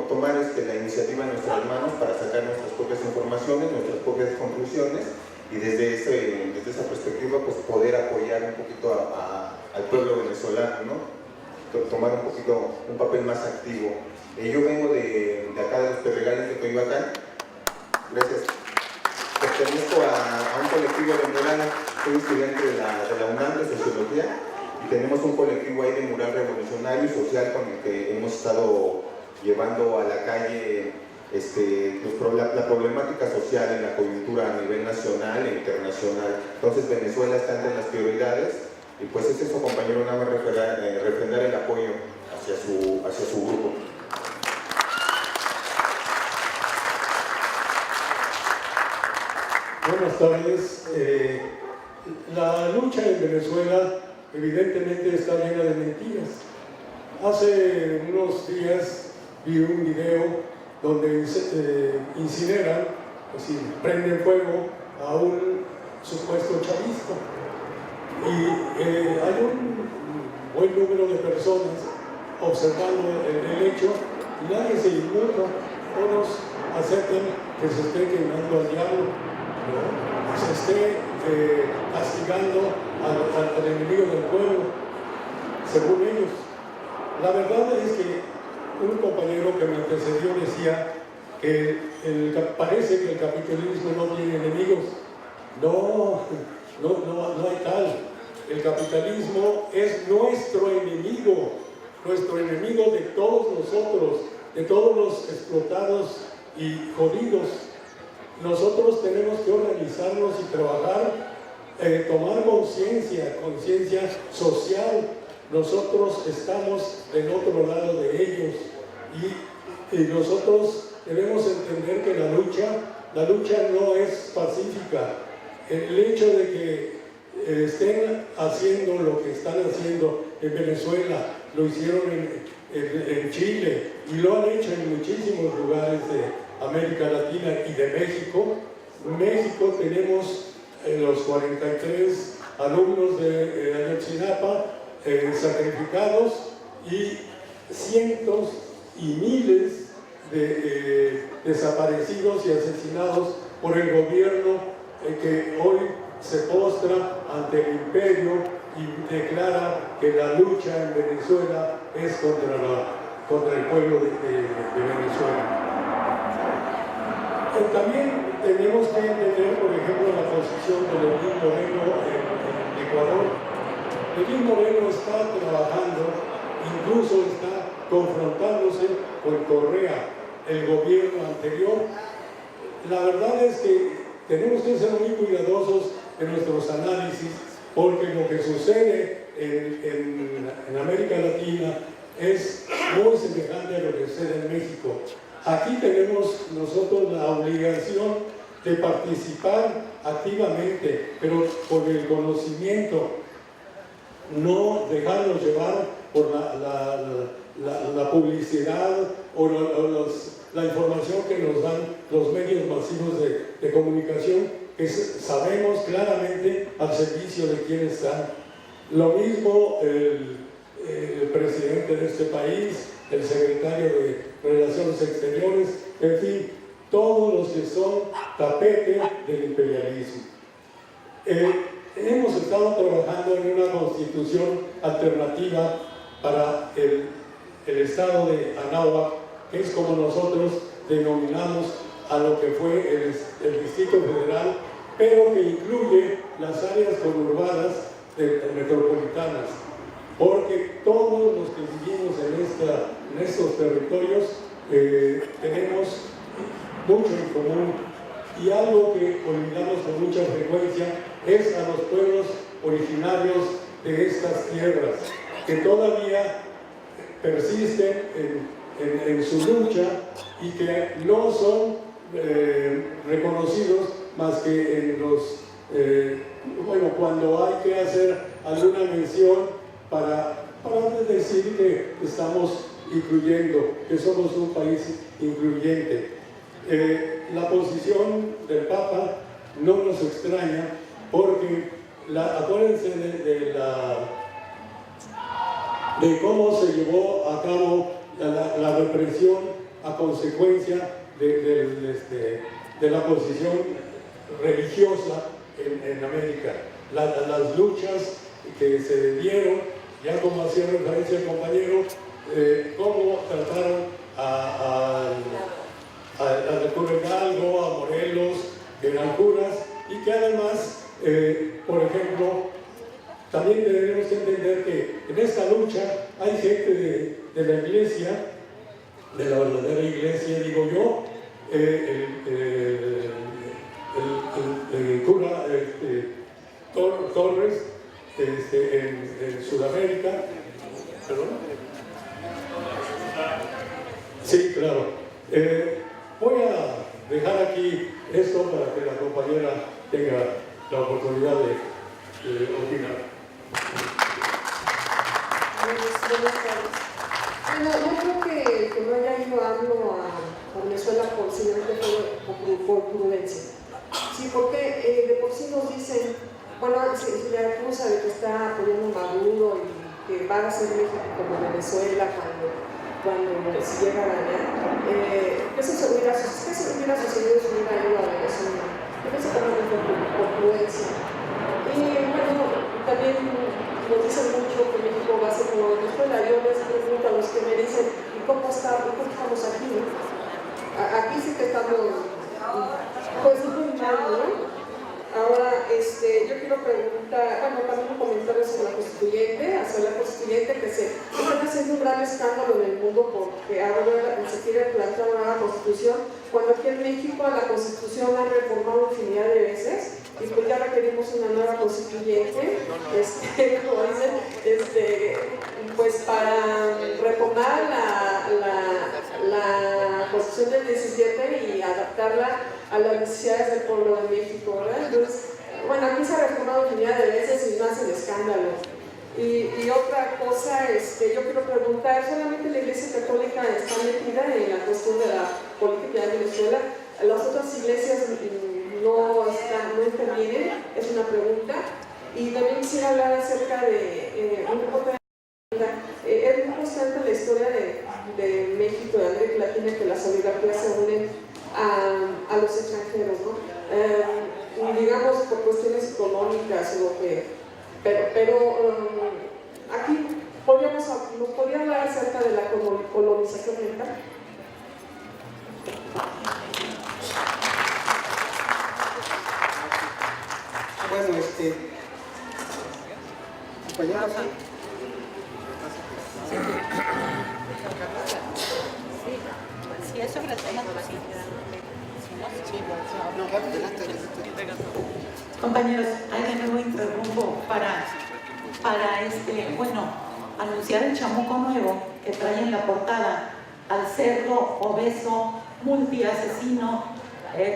[SPEAKER 10] tomar la iniciativa en nuestras manos para sacar nuestras propias informaciones, nuestras propias conclusiones, y desde esa perspectiva pues poder apoyar un poquito al pueblo venezolano, ¿no? Tomar un papel más activo. Yo vengo de acá de los Pedregales de Coyoacán, gracias. Pertenezco a un colectivo de mural, soy estudiante de la UNAM de Sociología, y tenemos un colectivo ahí de mural revolucionario y social con el que hemos estado llevando a la calle la problemática social en la coyuntura a nivel nacional e internacional. Entonces Venezuela está entre las prioridades, y pues es eso, compañero, nada más refrendar el apoyo hacia su grupo.
[SPEAKER 11] Buenas tardes. La lucha en Venezuela evidentemente está llena de mentiras. Hace unos días vi un video donde incineran, es decir, prenden fuego a un supuesto chavista. Y hay un buen número de personas observando el hecho, y nadie se inmuta. Todos aceptan que se esté quemando al diablo, ¿no? Se esté castigando al enemigo del pueblo, según ellos. La verdad es que un compañero que me antecedió decía que parece que el capitalismo no tiene enemigos. No hay tal. El capitalismo es nuestro enemigo de todos nosotros, de todos los explotados y jodidos. Nosotros tenemos que organizarnos y trabajar, tomar conciencia social. Nosotros estamos del otro lado de ellos, y nosotros debemos entender que la lucha no es pacífica. El hecho de que estén haciendo lo que están haciendo en Venezuela, lo hicieron en Chile, y lo han hecho en muchísimos lugares de América Latina y de México. En México tenemos los 43 alumnos de Ayotzinapa sacrificados, y cientos y miles de desaparecidos y asesinados por el gobierno que hoy se postra ante el imperio y declara que la lucha en Venezuela es contra el pueblo de Venezuela. También tenemos que entender, por ejemplo, la posición de Lenín Moreno en Ecuador. Lenín Moreno está trabajando, incluso está confrontándose con Correa, el gobierno anterior. La verdad es que tenemos que ser muy cuidadosos en nuestros análisis, porque lo que sucede en América Latina es muy semejante a lo que sucede en México. Aquí tenemos nosotros la obligación de participar activamente, pero con el conocimiento. no dejarnos llevar por la publicidad o la información que nos dan los medios masivos de comunicación, que sabemos claramente al servicio de quienes están. Lo mismo el presidente de este país, el secretario de Relaciones Exteriores, en fin, todos los que son tapete del imperialismo. Hemos estado trabajando en una constitución alternativa para el estado de Anáhuac, que es como nosotros denominamos a lo que fue el Distrito Federal, pero que incluye las áreas conurbadas metropolitanas, porque todos los que vivimos en estos territorios tenemos mucho en común, y algo que olvidamos con mucha frecuencia es a los pueblos originarios de estas tierras, que todavía persisten en su lucha y que no son reconocidos más que en los cuando hay que hacer alguna mención para decir que estamos incluyendo, que somos un país incluyente. La posición del Papa no nos extraña, porque acuérdense de cómo se llevó a cabo la represión a consecuencia de la posición religiosa en América. Las luchas que se dieron, ya como hacía referencia el compañero, cómo trataron a Curacalgo, a Morelos, que eran curas, y que además, por ejemplo, también debemos entender que en esta lucha hay gente de la iglesia, de la verdadera iglesia, digo yo, el cura Torres en Sudamérica. ¿Perdón? Sí, claro. Voy a dejar aquí esto para que la compañera tenga la oportunidad de opinar.
[SPEAKER 12] Buenas tardes. Bueno, yo creo que no haya ido a Venezuela simplemente por prudencia. Sí, porque de por sí nos dicen, bueno, ya tú sabes que está apoyando Maduro y que van a ser México como Venezuela cuando se llega allá. Eso se hubiera sucedido si hubiera ido a Venezuela. Yo pienso que no por prudencia. Y bueno, también nos dicen mucho que México va a ser como Venezuela. Yo les pregunto a los que me dicen, ¿y cómo estamos aquí? ¿No? Aquí sí que estamos, pues muy mal, ¿no? Ahora, yo quiero preguntar, bueno, también un comentario sobre la constituyente, que se está haciendo un gran escándalo en el mundo porque ahora se quiere plantear una nueva constitución, cuando aquí en México la constitución la han reformado infinidad de veces, y pues ya requerimos una nueva constituyente, como dicen, pues para reformar la constitución del 17 y adaptarla a las necesidades del pueblo de México, ¿verdad? Entonces, bueno, aquí se ha reformado infinidad de veces y no hace el escándalo. Y otra cosa, yo quiero preguntar, ¿solamente la Iglesia Católica está metida en la cuestión de la política de Venezuela? ¿Las otras iglesias no intervienen? Es una pregunta. Y también quisiera hablar acerca de es muy constante la historia de México, de América Latina, que las oligarquías se unen a los extranjeros, ¿no? Digamos por cuestiones económicas, pero aquí ¿nos podría hablar acerca de la colonización mental?
[SPEAKER 3] Bueno, compañera,
[SPEAKER 4] Si es sobre el tema de compañeros, ahí de nuevo interrumpo para anunciar el chamuco nuevo que trae en la portada al cerdo obeso, multiasesino,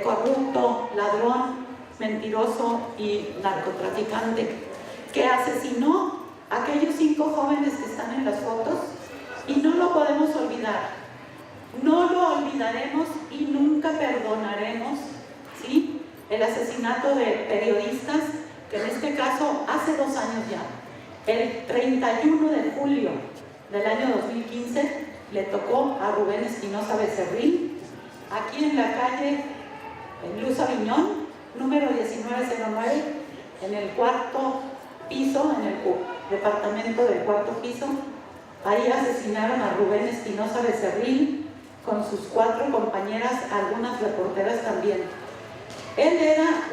[SPEAKER 4] corrupto, ladrón, mentiroso y narcotraficante que asesinó aquellos 5 jóvenes que están en las fotos, y no lo podemos olvidar. No lo olvidaremos y nunca perdonaremos, ¿sí?, el asesinato de periodistas, que en este caso hace 2 años ya, el 31 de julio del año 2015, le tocó a Rubén Espinosa Becerril, aquí en la calle Luz Aviñón, número 1909, en el 4º piso, en el departamento del 4º piso. Ahí asesinaron a Rubén Espinosa Becerril con sus 4 compañeras, algunas reporteras también.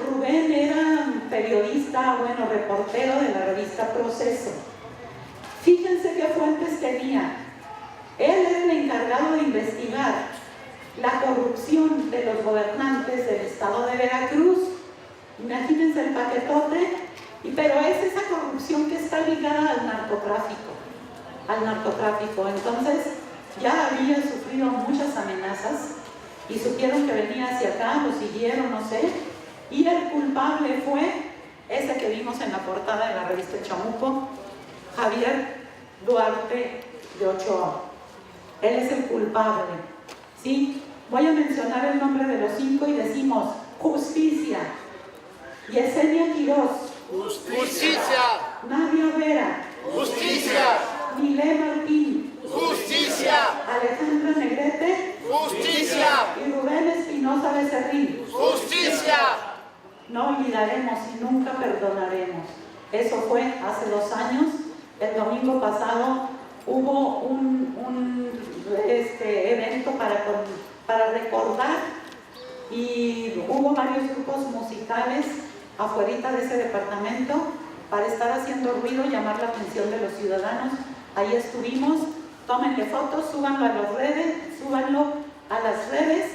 [SPEAKER 4] Rubén era periodista, bueno, reportero de la revista Proceso. Fíjense qué fuentes tenía. Él era el encargado de investigar la corrupción de los gobernantes del estado de Veracruz. Imagínense el paquetote, pero es esa corrupción que está ligada al narcotráfico. Entonces ya había sufrido muchas amenazas y supieron que venía hacia acá, lo siguieron, no sé, y el culpable fue ese que vimos en la portada de la revista El Chamuco, Javier Duarte de Ochoa. Él es el culpable, ¿sí? Voy a mencionar el nombre de los 5 y decimos: Justicia, Yesenia Quiroz,
[SPEAKER 13] Justicia,
[SPEAKER 4] Nadia Vera,
[SPEAKER 13] Justicia,
[SPEAKER 4] Milé Martín,
[SPEAKER 13] Justicia,
[SPEAKER 4] Alejandra Negrete,
[SPEAKER 13] Justicia,
[SPEAKER 4] y Rubén Espinosa Becerril.
[SPEAKER 13] Justicia.
[SPEAKER 4] No olvidaremos y nunca perdonaremos. Eso fue hace 2 años. El domingo pasado hubo un evento para recordar, y hubo varios grupos musicales afuera de ese departamento para estar haciendo ruido, llamar la atención de los ciudadanos. Ahí estuvimos. Tómenle fotos, súbanlo a las redes.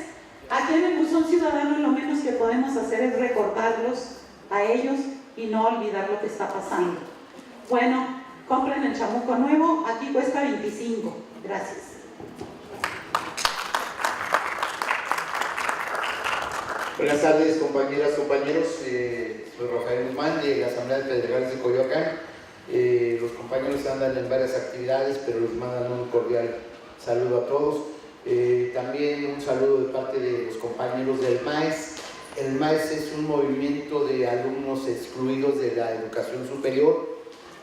[SPEAKER 4] Aquí en el Buzón Ciudadano lo menos que podemos hacer es recordarlos a ellos y no olvidar lo que está pasando. Bueno, compren el chamuco nuevo, aquí cuesta 25. Gracias.
[SPEAKER 14] Buenas tardes, compañeras, compañeros. Soy Rafael Guzmán de la Asamblea de Pedregales de Coyoacán. Los compañeros andan en varias actividades, pero les mandan un cordial saludo a todos. También un saludo de parte de los compañeros del MAES. El MAES es un movimiento de alumnos excluidos de la educación superior.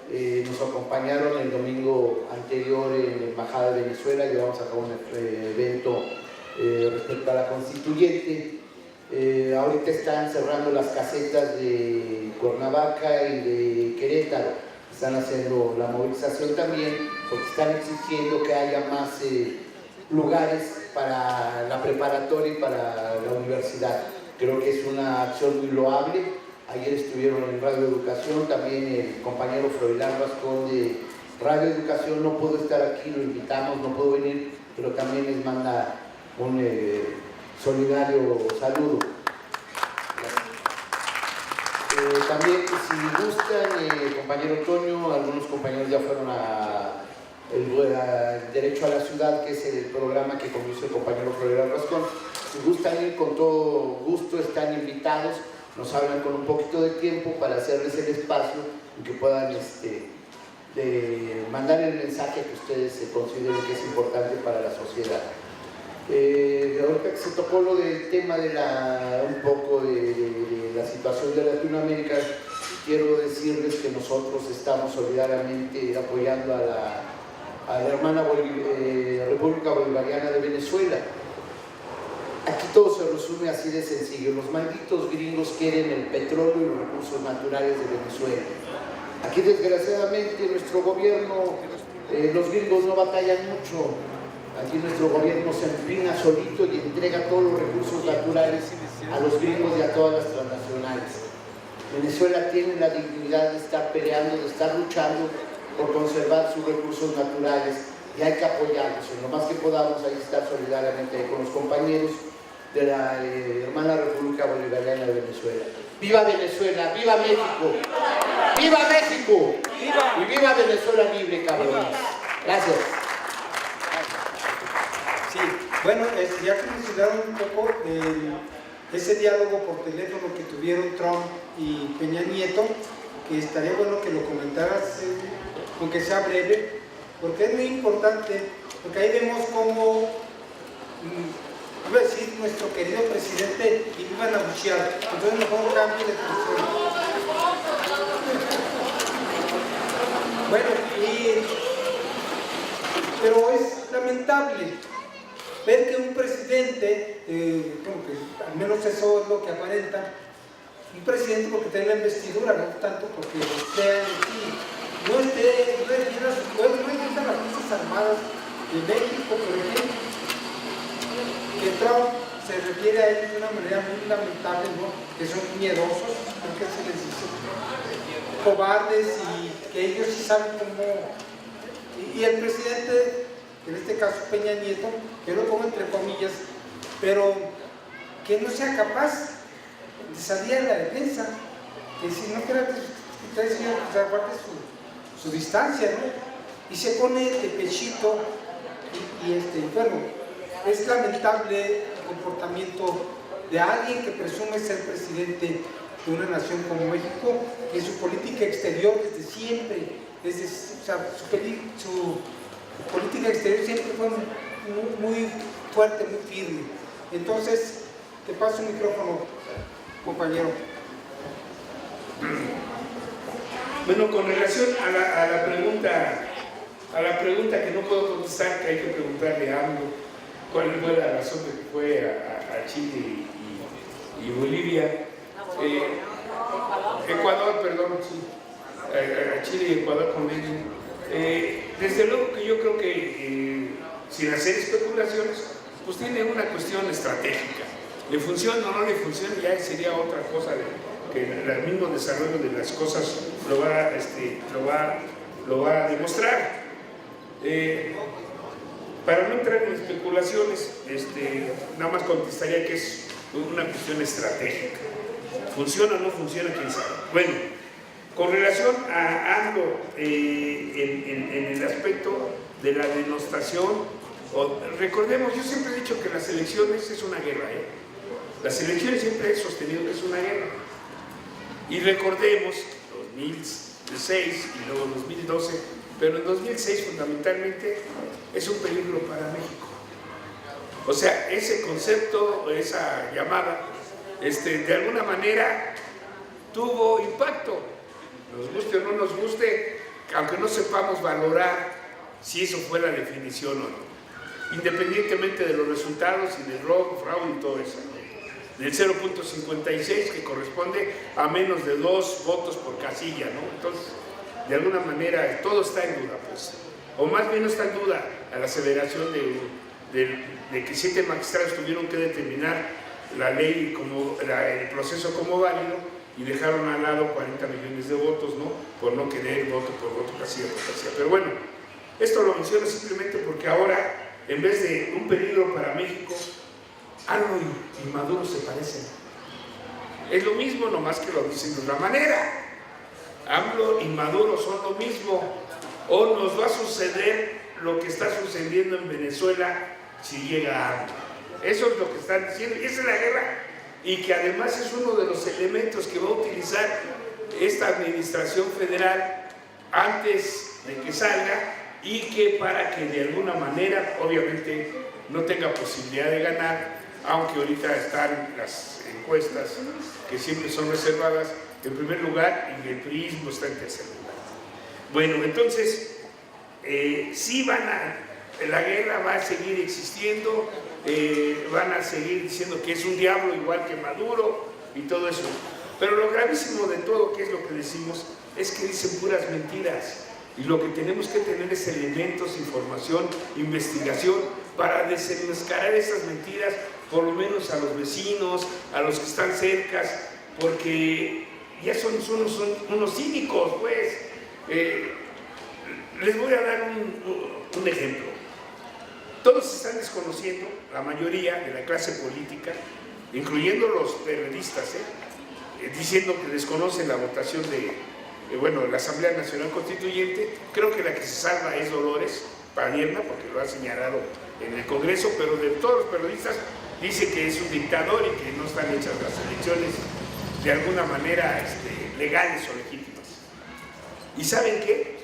[SPEAKER 14] Nos acompañaron el domingo anterior en la Embajada de Venezuela. Llevamos a cabo un evento respecto a la constituyente. Ahorita están cerrando las casetas de Cuernavaca y de Querétaro. Están haciendo la movilización también porque están exigiendo que haya más lugares para la preparatoria y para la universidad. Creo que es una acción muy loable. Ayer estuvieron en Radio Educación, también el compañero Froilán Rascón de Radio Educación no pudo estar aquí, lo invitamos, no pudo venir, pero también les manda un solidario saludo. También, si gustan, compañero Toño, algunos compañeros ya fueron a el Derecho a la Ciudad, que es el programa que conduce el compañero Froilán Rascón. Si gustan ir, con todo gusto están invitados. Nos hablan con un poquito de tiempo para hacerles el espacio y que puedan mandar el mensaje que ustedes consideren que es importante para la sociedad. Ahorita que se tocó lo del tema de un poco de la situación de Latinoamérica, quiero decirles que nosotros estamos solidariamente apoyando a la hermana República Bolivariana de Venezuela. Aquí todo se resume así de sencillo: los malditos gringos quieren el petróleo y los recursos naturales de Venezuela. Aquí desgraciadamente nuestro gobierno, los gringos no batallan mucho. Aquí nuestro gobierno se empina solito y entrega todos los recursos naturales a los gringos y a todas las transnacionales. Venezuela tiene la dignidad de estar peleando, de estar luchando por conservar sus recursos naturales, y hay que apoyarlos en lo más que podamos. Ahí estar solidariamente con los compañeros de la hermana República Bolivariana de Venezuela. ¡Viva Venezuela! ¡Viva México! ¡Viva México! ¡Y viva Venezuela libre, cabrones! Gracias.
[SPEAKER 3] Sí, bueno, ya que mencionaron un poco ese diálogo por teléfono que tuvieron Trump y Peña Nieto, que estaría bueno que lo comentaras, aunque sea breve, porque es muy importante, porque ahí vemos cómo, iba a decir, nuestro querido presidente iban a buchear, entonces mejor cambio de posición. Bueno, pero es lamentable ver que un presidente, como que al menos eso es lo que aparenta, un presidente porque tiene la investidura, no tanto porque sea no defienda a su pueblo, no defienda a las Fuerzas Armadas de México, por ejemplo, que Trump se refiere a ellos de una manera muy lamentable, ¿no? Que son miedosos, creo que se les dice, cobardes, y que ellos sí saben cómo. Y el presidente, en este caso Peña Nieto, yo lo pongo entre comillas, pero que no sea capaz de salir a la defensa, que si no quiera que ustedes guarde su distancia, ¿no? Y se pone de pechito, bueno, es lamentable el comportamiento de alguien que presume ser presidente de una nación como México, que su política exterior desde siempre, su política exterior siempre fue muy fuerte, muy firme. Entonces, te paso el micrófono, compañero.
[SPEAKER 2] Bueno, con relación a la pregunta que no puedo contestar, que hay que preguntarle a AMLO, cuál fue la razón de que fue a Chile y Bolivia, Ecuador, perdón, sí, a Chile y Ecuador con ellos. Desde luego que yo creo que, sin hacer especulaciones, pues tiene una cuestión estratégica. ¿Le funciona o no le funciona? Ya sería otra cosa que el mismo desarrollo de las cosas lo va a demostrar. Para no entrar en especulaciones, nada más contestaría que es una cuestión estratégica. ¿Funciona o no funciona? ¿Quién sabe? Bueno, con relación a AMLO, en el aspecto de la denostación, recordemos, yo siempre he dicho que las elecciones es una guerra, Las elecciones siempre he sostenido que es una guerra. Y recordemos, 2006 y luego 2012, pero en 2006 fundamentalmente es un peligro para México. O sea, ese concepto, esa llamada, de alguna manera tuvo impacto, nos guste o no nos guste, aunque no sepamos valorar si eso fue la definición o no, independientemente de los resultados y del robo, fraude y todo eso, del 0.56 que corresponde a menos de 2 votos por casilla, ¿no? Entonces, de alguna manera, todo está en duda, pues, o más bien no está en duda a la aseveración de que 7 magistrados tuvieron que determinar la ley, el proceso como válido, y dejaron al lado 40 millones de votos, ¿no? Por no querer voto por voto, casilla por casilla. Pero bueno, esto lo menciono simplemente porque ahora, en vez de un peligro para México, AMLO y Maduro se parecen. Es lo mismo, nomás que lo dicen de otra manera. AMLO y Maduro son lo mismo. O nos va a suceder lo que está sucediendo en Venezuela si llega AMLO. Eso es lo que están diciendo, y esa es la guerra, y que además es uno de los elementos que va a utilizar esta administración federal antes de que salga, y que para que de alguna manera, obviamente, no tenga posibilidad de ganar, aunque ahorita están las encuestas que siempre son reservadas en primer lugar y el PRIismo está en tercer lugar. Bueno, entonces, sí la guerra va a seguir existiendo, van a seguir diciendo que es un diablo igual que Maduro y todo eso. Pero lo gravísimo de todo, que es lo que decimos, es que dicen puras mentiras. Y lo que tenemos que tener es elementos, información, investigación para desenmascarar esas mentiras, por lo menos a los vecinos, a los que están cerca, porque ya son unos cínicos, pues. Les voy a dar un ejemplo. Todos están desconociendo, la mayoría de la clase política, incluyendo los periodistas, diciendo que desconocen la votación de la Asamblea Nacional Constituyente. Creo que la que se salva es Dolores Padierna, porque lo ha señalado en el Congreso, pero de todos los periodistas dice que es un dictador y que no están hechas las elecciones de alguna manera legales o legítimas. ¿Y saben qué?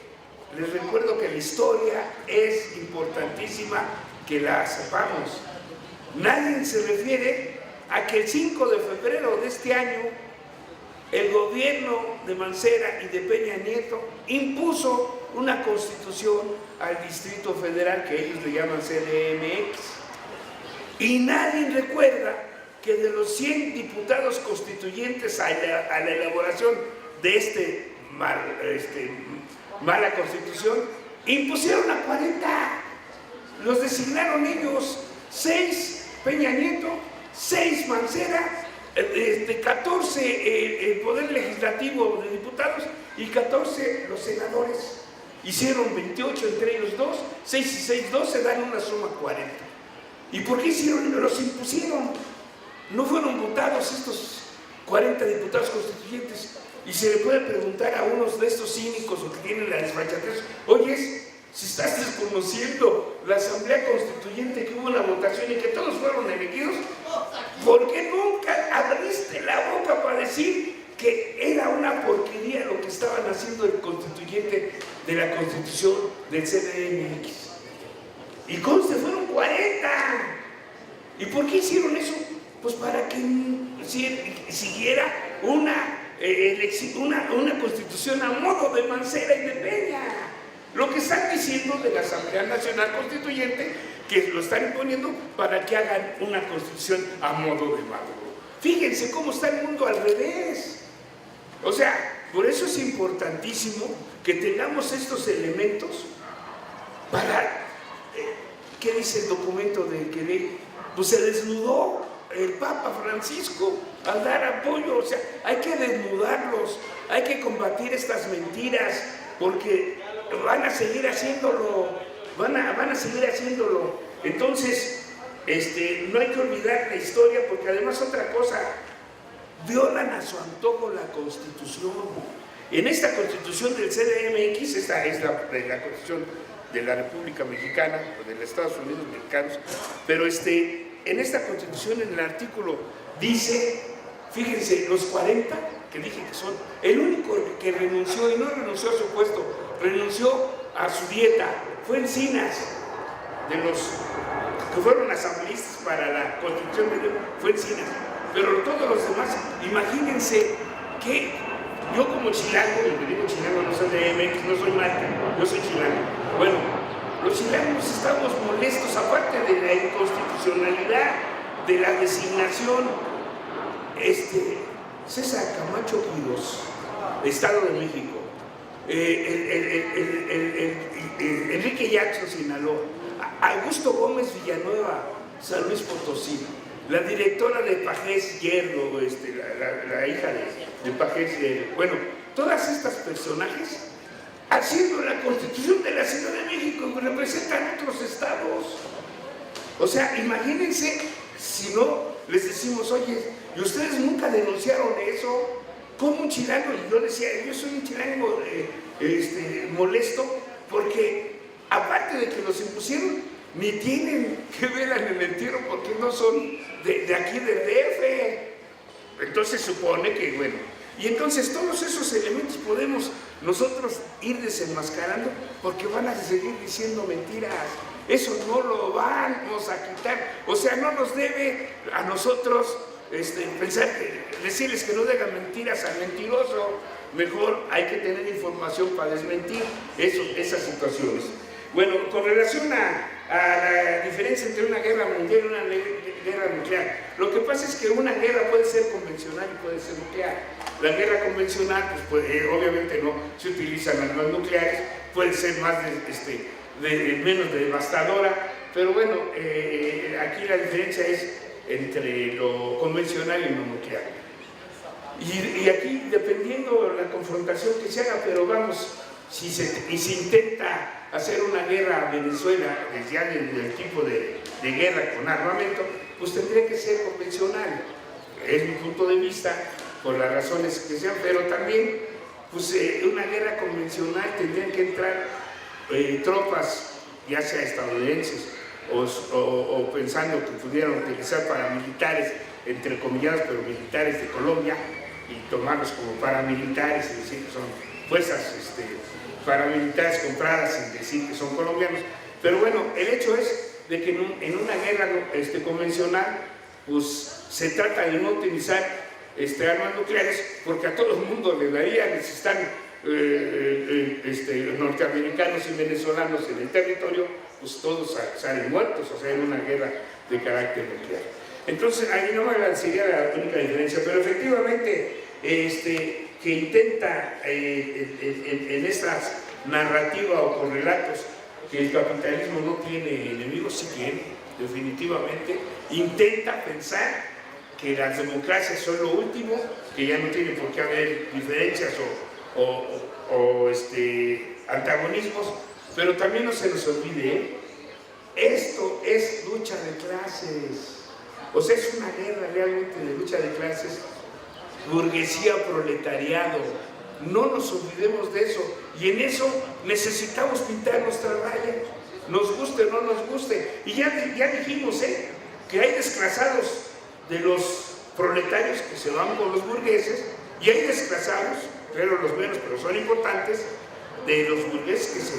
[SPEAKER 2] les recuerdo que la historia es importantísima que la sepamos. Nadie se refiere a que el 5 de febrero de este año el gobierno de Mancera y de Peña Nieto impuso una constitución al Distrito Federal que ellos le llaman CDMX. Y nadie recuerda que de los 100 diputados constituyentes a la elaboración de mala constitución, impusieron a 40. Los designaron ellos, 6 Peña Nieto, 6 Mancera, 14 el Poder Legislativo de diputados y 14 los senadores. Hicieron 28 entre ellos 2, 6 y 6, 12, dan una suma 40. ¿Y por qué hicieron? Los impusieron. No fueron votados estos 40 diputados constituyentes. Y se le puede preguntar a unos de estos cínicos o que tienen la desfachatez, oye, si estás desconociendo la Asamblea Constituyente, que hubo una votación y que todos fueron elegidos, ¿por qué nunca abriste la boca para decir que era una porquería lo que estaban haciendo el constituyente de la Constitución del CDMX? Y conste, fueron 40. ¿Y por qué hicieron eso? Pues para que siguiera una constitución a modo de Mancera y de Peña. Lo que están diciendo de la Asamblea Nacional Constituyente, que lo están imponiendo para que hagan una constitución a modo de Maduro. Fíjense cómo está el mundo al revés. O sea, por eso es importantísimo que tengamos estos elementos para... ¿Qué dice el documento de que ley? Pues se desnudó el Papa Francisco al dar apoyo. O sea, hay que desnudarlos, hay que combatir estas mentiras, porque van a seguir haciéndolo, van a seguir haciéndolo. Entonces, no hay que olvidar la historia, porque además otra cosa, violan a su antojo la Constitución. En esta Constitución del CDMX, esta es la Constitución de la República Mexicana, o de los Estados Unidos mexicanos, pero en esta Constitución, en el artículo, dice, fíjense, los 40 que dije que son, el único que renunció, y no renunció a su puesto, renunció a su dieta, fue Encinas, de los que fueron asambleístas para la Constitución de Dios, fue Encinas, pero todos los demás, imagínense que yo como chilango, y me digo chilango, no soy de MX, no soy marca, yo soy chilango. Bueno, los chilangos estamos molestos, aparte de la inconstitucionalidad de la designación, César Camacho Quirós, Estado de México, Enrique Jackson, Sinaloa, Augusto Gómez Villanueva, San Luis Potosí, la directora de Pajés Hierro, la hija de Pajés Hierro, bueno, todas estas personajes haciendo la Constitución de la Ciudad de México que representan otros estados. O sea, imagínense si no les decimos, oye, ¿y ustedes nunca denunciaron eso? ¿Cómo un chilango? Y yo decía, yo soy un chilango molesto, porque aparte de que los impusieron, ni tienen que ver en el entierro porque no son de aquí del DF. Entonces supone que, bueno, y entonces todos esos elementos podemos nosotros ir desenmascarando, porque van a seguir diciendo mentiras. Eso no lo vamos a quitar. O sea, no nos debe a nosotros decirles que no digan mentiras al mentiroso. Mejor hay que tener información para desmentir esas situaciones. Bueno, con relación a la diferencia entre una guerra mundial y una guerra nuclear, lo que pasa es que una guerra puede ser convencional y puede ser nuclear. La guerra convencional, pues obviamente no se utilizan armas nucleares, puede ser más menos devastadora, pero bueno, aquí la diferencia es entre lo convencional y lo nuclear. Y aquí, dependiendo de la confrontación que se haga, pero vamos, si se intenta hacer una guerra a Venezuela, ya del tipo de guerra con armamento, pues tendría que ser convencional. Es mi punto de vista, por las razones que sean, pero también, pues una guerra convencional tendrían que entrar tropas, ya sea estadounidenses o pensando que pudieran utilizar paramilitares, entrecomillados, pero militares de Colombia, y tomarlos como paramilitares, es decir, que son fuerzas paramilitares compradas sin decir que son colombianos. Pero bueno, el hecho es de que en una guerra convencional, pues se trata de no utilizar armas nucleares, porque a todo el mundo le darían, si están norteamericanos y venezolanos en el territorio, pues todos salen muertos, o sea, en una guerra de carácter nuclear. Entonces, ahí no sería la única diferencia, pero efectivamente, que intenta en estas narrativas o con relatos que el capitalismo no tiene enemigos, sí tiene, definitivamente, intenta pensar que las democracias son lo último, que ya no tiene por qué haber diferencias o antagonismos, pero también no se nos olvide, esto es lucha de clases, o sea, es una guerra realmente de lucha de clases, burguesía, proletariado, no nos olvidemos de eso, y en eso necesitamos pintar nuestra raya, nos guste o no nos guste, y ya dijimos que hay desclasados de los proletarios que se van con los burgueses, y hay desclasados, pero los menos, pero son importantes, de los burgueses que se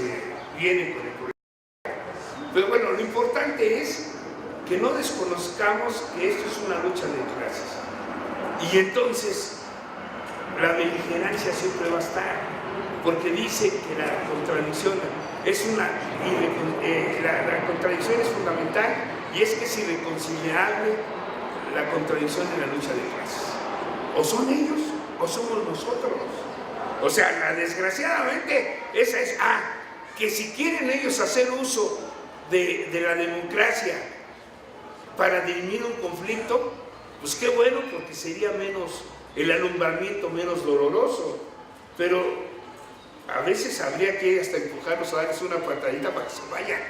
[SPEAKER 2] vienen con el proletariado. Pero bueno, lo importante es que no desconozcamos que esto es una lucha de clases, y entonces la beligerancia siempre va a estar, porque dice que la contradicción es la contradicción es fundamental, y es que es irreconciliable la contradicción en la lucha de clases. O son ellos o somos nosotros. O sea, desgraciadamente, esa es, que si quieren ellos hacer uso de la democracia para dirimir un conflicto, pues qué bueno, porque sería menos, el alumbramiento menos doloroso, pero a veces habría que hasta empujarlos a darles una patadita para que se vayan.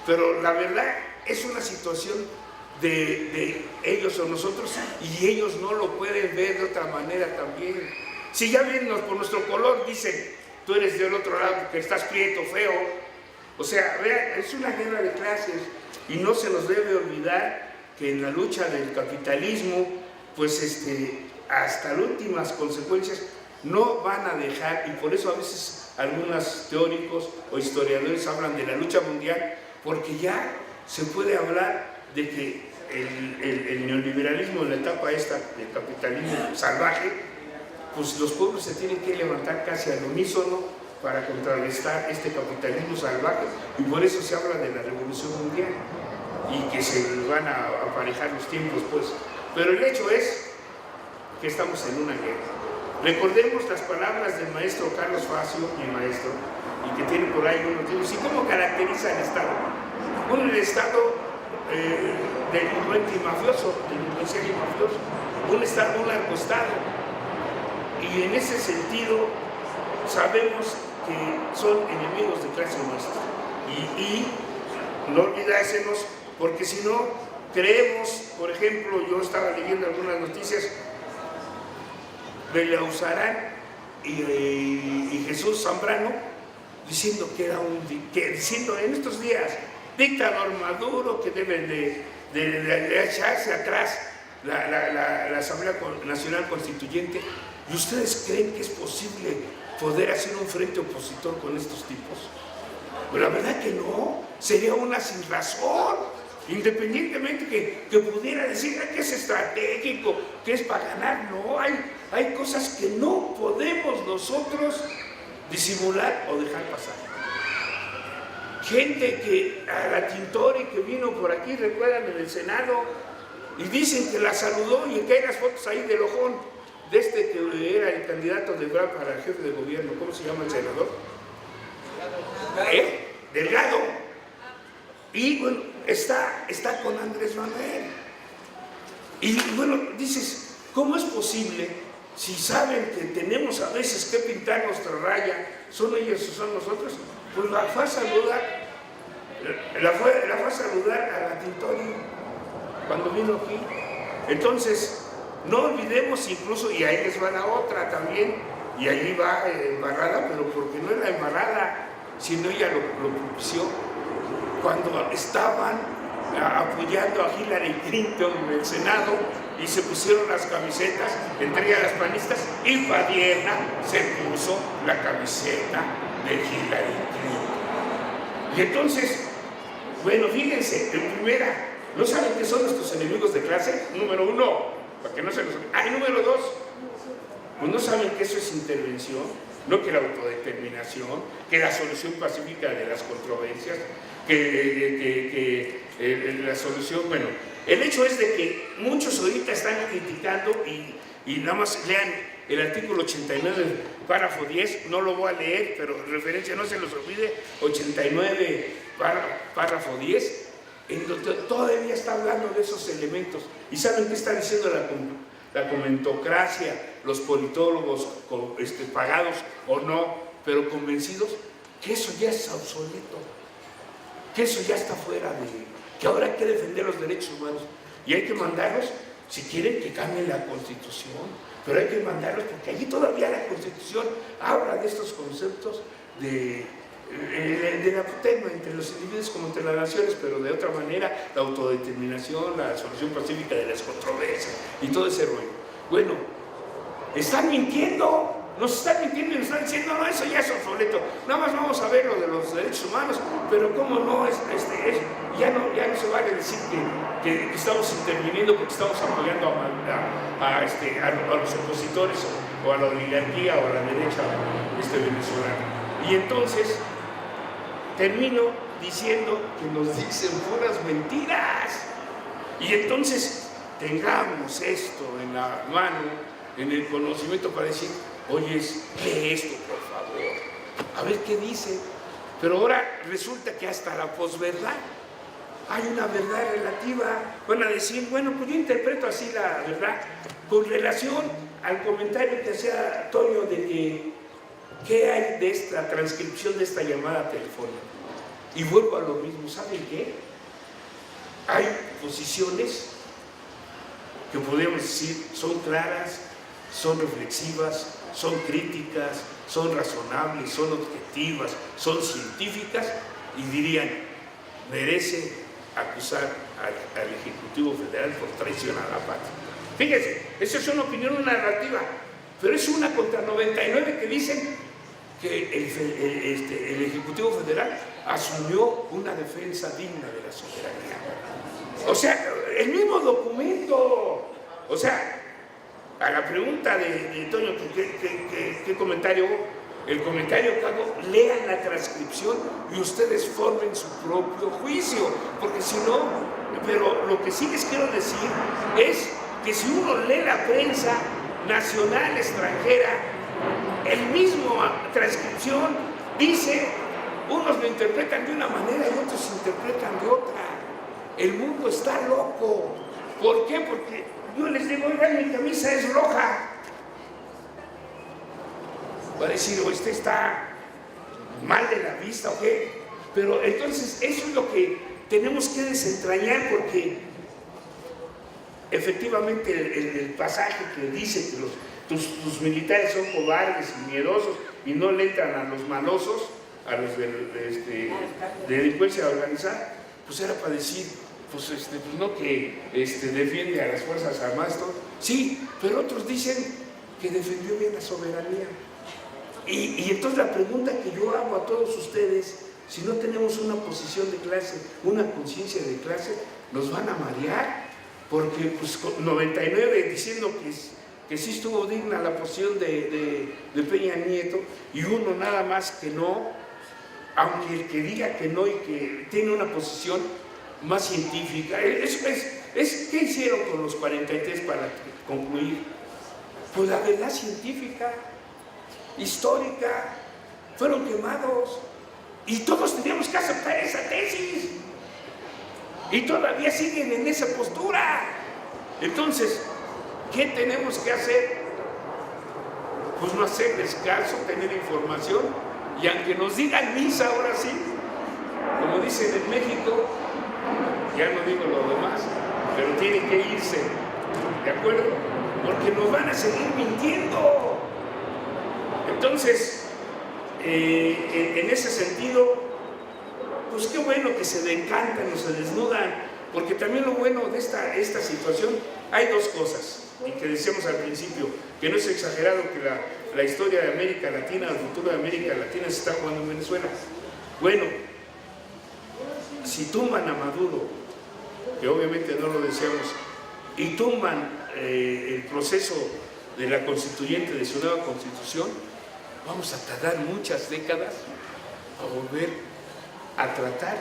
[SPEAKER 2] Pero la verdad es una situación de ellos o nosotros, y ellos no lo pueden ver de otra manera también. Si ya vienen por nuestro color, dicen, tú eres del otro lado porque estás prieto, feo. O sea, vean, es una guerra de clases, y no se nos debe olvidar que en la lucha del capitalismo, pues hasta las últimas consecuencias no van a dejar, y por eso a veces algunos teóricos o historiadores hablan de la lucha mundial, porque ya se puede hablar de que el neoliberalismo en la etapa esta del capitalismo salvaje, pues los pueblos se tienen que levantar casi al unísono para contrarrestar este capitalismo salvaje, y por eso se habla de la revolución mundial y que se van a aparejar los tiempos, pues. Pero el hecho es que estamos en una guerra. Recordemos las palabras del maestro Carlos Facio, mi maestro, y que tiene por ahí unos libros. ¿Y cómo caracteriza el Estado? Un Estado delincuente y mafioso, delincuencial y mafioso, un Estado, un narcoestado. Y en ese sentido sabemos que son enemigos de clase nuestra. Y no olvidársenos, porque si no, creemos, por ejemplo, yo estaba leyendo algunas noticias, Belauzarán y Jesús Zambrano diciendo diciendo en estos días, dictador Maduro, que deben de echarse atrás la Asamblea Nacional Constituyente. ¿Y ustedes creen que es posible poder hacer un frente opositor con estos tipos? Pues la verdad que no, sería una sin razón, independientemente que pudiera decir que es estratégico, que es para ganar. No, hay cosas que no podemos nosotros disimular o dejar pasar. Gente que a la Tintori que vino por aquí, recuerdan, en el Senado, y dicen que la saludó, y que hay las fotos ahí del ojón de que era el candidato de Brad para el jefe de gobierno. ¿Cómo se llama el senador? Delgado. Y bueno, está con Andrés Manuel. Y bueno, dices, ¿cómo es posible, si saben que tenemos a veces que pintar nuestra raya, son ellos o son nosotros? Pues la fue a saludar a la Tintori cuando vino aquí. Entonces, no olvidemos incluso, y ahí les va la otra también, y ahí va embarrada, pero porque no era embarrada, sino ella lo propició, cuando estaban apoyando a Hillary Clinton en el Senado y se pusieron las camisetas, entre ellas las panistas, y Padierna se puso la camiseta de Hillary Clinton. Y entonces, bueno, fíjense, en primera, ¿no saben qué son nuestros enemigos de clase? Número 1, para que no se los... y número 2, pues no saben que eso es intervención, no que la autodeterminación, que la solución pacífica de las controversias, que la solución, bueno, el hecho es de que muchos ahorita están criticando y nada más lean el artículo 89, párrafo 10, no lo voy a leer, pero referencia, no se los olvide, 89, párrafo 10, en donde todavía está hablando de esos elementos. ¿Y saben qué está diciendo la comentocracia, los politólogos pagados o no, pero convencidos? Que eso ya es obsoleto, que eso ya está fuera que ahora hay que defender los derechos humanos y hay que mandarlos, si quieren, que cambien la Constitución, pero hay que mandarlos porque allí todavía la Constitución habla de estos conceptos de la tema entre los individuos como entre las naciones, pero de otra manera, la autodeterminación, la solución pacífica de las controversias y todo ese rollo. Bueno, están mintiendo, nos están mintiendo y nos están diciendo, no, eso ya es obsoleto, nada más vamos a ver lo de los derechos humanos, pero cómo no, ya no se vale decir que estamos interviniendo porque estamos apoyando a los opositores o a la oligarquía o a la derecha venezolana. Y entonces termino diciendo que nos dicen puras mentiras. Y entonces tengamos esto en la mano, en el conocimiento para decir, oye, lee esto por favor, a ver qué dice. Pero ahora resulta que hasta la posverdad hay una verdad relativa. Van a decir, bueno, pues yo interpreto así la verdad con relación al comentario que hacía Toño de que ¿qué hay de esta transcripción de esta llamada telefónica? Y vuelvo a lo mismo, ¿saben qué? Hay posiciones que podemos decir son claras, son reflexivas, son críticas, son razonables, son objetivas, son científicas y dirían, merece acusar al Ejecutivo Federal por traición a la patria. Fíjense, esa es una opinión, una narrativa, pero es una contra 99 que dicen que el Ejecutivo Federal asumió una defensa digna de la soberanía. O sea, el mismo documento. O sea, a la pregunta de Toño, ¿qué comentario? El comentario que hago, lean la transcripción y ustedes formen su propio juicio, porque si no, pero lo que sí les quiero decir es que si uno lee la prensa nacional, extranjera, el mismo transcripción dice, unos lo interpretan de una manera y otros interpretan de otra. El mundo está loco. ¿Por qué? Porque yo les digo, oigan, mi camisa es roja. Va a decir, o está mal de la vista o qué. Pero entonces eso es lo que tenemos que desentrañar, porque efectivamente el pasaje que dice que tus militares son cobardes y miedosos y no le entran a los malosos, a los de delincuencia organizada, pues era para decir, pues no que defiende a las fuerzas armadas, todo. Sí, pero otros dicen que defendió bien la soberanía. Y entonces la pregunta que yo hago a todos ustedes, si no tenemos una posición de clase, una conciencia de clase, nos van a marear, porque pues 99 diciendo que sí estuvo digna la posición de Peña Nieto, y uno nada más que no, aunque el que diga que no y que tiene una posición más científica, ¿qué hicieron con los 43 para concluir? Pues la verdad científica, histórica, fueron quemados y todos teníamos que aceptar esa tesis y todavía siguen en esa postura. Entonces, ¿qué tenemos que hacer? Pues no hacerles caso, tener información, y aunque nos digan misa ahora sí, como dicen en México, ya no digo lo demás, pero tiene que irse, ¿de acuerdo? Porque nos van a seguir mintiendo. Entonces, en ese sentido, pues qué bueno que se decantan o se desnudan Porque también lo bueno de esta situación, hay dos cosas, y que decíamos al principio, que no es exagerado que la historia de América Latina, el futuro de América Latina se está jugando en Venezuela. Bueno, si tumban a Maduro, que obviamente no lo deseamos, y tumban el proceso de la constituyente, de su nueva constitución, vamos a tardar muchas décadas a volver a tratar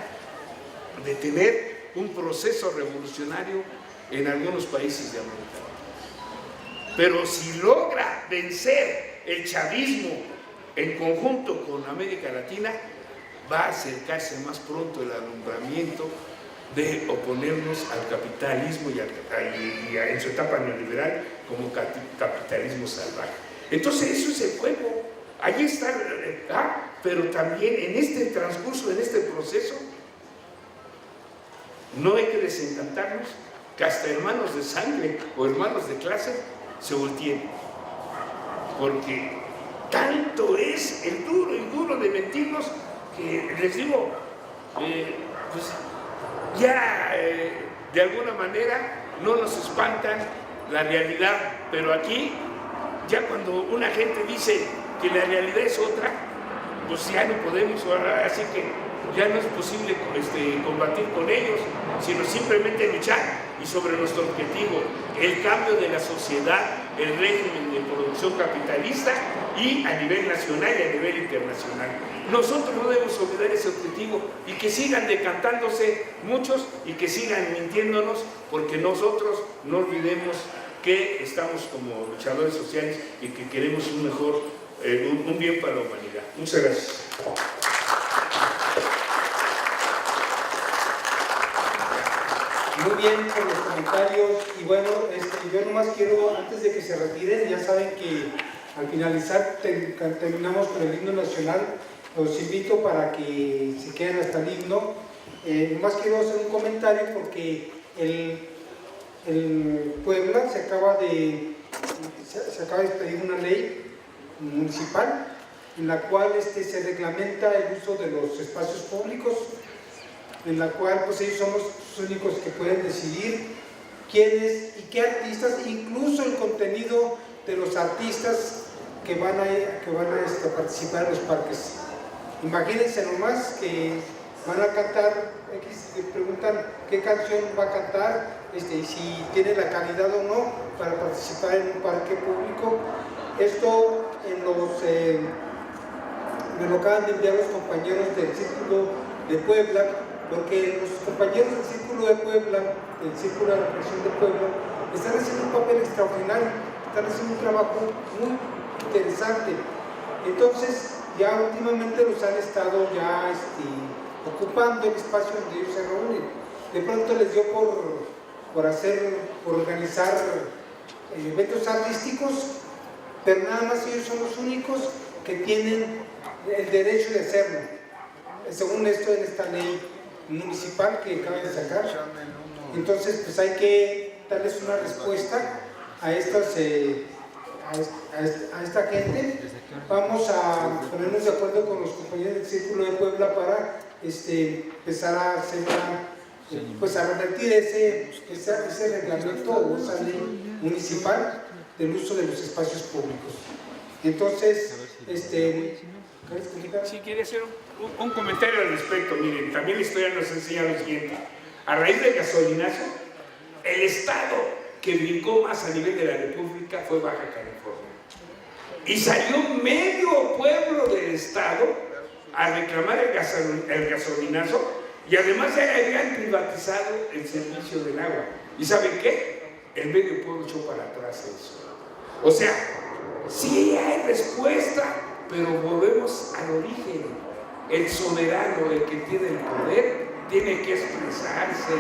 [SPEAKER 2] de tener un proceso revolucionario en algunos países de América. Pero si logra vencer el chavismo en conjunto con América Latina, va a acercarse más pronto el alumbramiento de oponernos al capitalismo y en su etapa neoliberal como capitalismo salvaje. Entonces eso es el juego, allí está, pero también en este transcurso, en este proceso, no hay que desencantarnos que hasta hermanos de sangre o hermanos de clase se volteen, porque tanto es el duro y duro de mentirnos que les digo, pues ya de alguna manera no nos espantan la realidad, pero aquí ya cuando una gente dice que la realidad es otra, pues ya no podemos, así que ya no es posible combatir con ellos, sino simplemente luchar y sobre nuestro objetivo, el cambio de la sociedad, el régimen de producción capitalista y a nivel nacional y a nivel internacional. Nosotros no debemos olvidar ese objetivo y que sigan decantándose muchos y que sigan mintiéndonos, porque nosotros no olvidemos que estamos como luchadores sociales y que queremos un mejor, un bien para la humanidad. Muchas gracias.
[SPEAKER 3] Muy bien por los comentarios y bueno, yo nomás quiero, antes de que se retiren, ya saben que al finalizar terminamos con el himno nacional, los invito para que se queden hasta el himno. Nomás quiero hacer un comentario porque el Puebla se acaba de expedir una ley municipal en la cual se reglamenta el uso de los espacios públicos, en la cual pues ellos son los únicos que pueden decidir quiénes y qué artistas, incluso el contenido de los artistas que van a participar en los parques. Imagínense nomás que van a cantar, que preguntan qué canción va a cantar, y si tiene la calidad o no para participar en un parque público. Esto me lo acaban de enviar los compañeros del Círculo de Puebla, porque los compañeros del Círculo de Puebla, el Círculo de Represión de Puebla, están haciendo un papel extraordinario, están haciendo un trabajo muy interesante. Entonces, ya últimamente los han estado ya ocupando el espacio donde ellos se reúnen. De pronto les dio por organizar eventos artísticos, pero nada más ellos son los únicos que tienen el derecho de hacerlo, según esto en esta ley municipal que acaban de sacar. Entonces pues hay que darles una respuesta a esta gente. Vamos a ponernos de acuerdo con los compañeros del Círculo de Puebla para empezar a hacer a revertir ese reglamento o esa ley municipal del uso de los espacios públicos. Entonces,
[SPEAKER 2] Si quiere hacer un comentario al respecto, miren, también la historia nos enseña lo siguiente. A raíz del gasolinazo, el estado que brincó más a nivel de la República fue Baja California. Y salió medio pueblo del estado a reclamar el gasolinazo, y además ya habían privatizado el servicio del agua. ¿Y saben qué? El medio pueblo echó para atrás eso. O sea, sí hay respuesta, pero volvemos al origen. El soberano, el que tiene el poder, tiene que expresarse.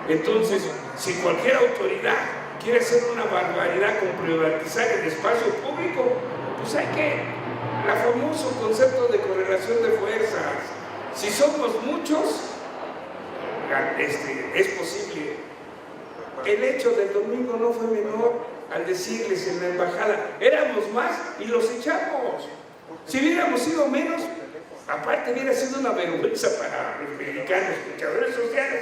[SPEAKER 2] Entonces, si cualquier autoridad quiere hacer una barbaridad con privatizar el espacio público, pues hay que, el famoso concepto de correlación de fuerzas. Si somos muchos, es posible. El hecho del domingo no fue menor al decirles en la embajada, éramos más y los echamos. Si hubiéramos sido menos, aparte hubiera sido una vergüenza para los mexicanos, luchadores sociales,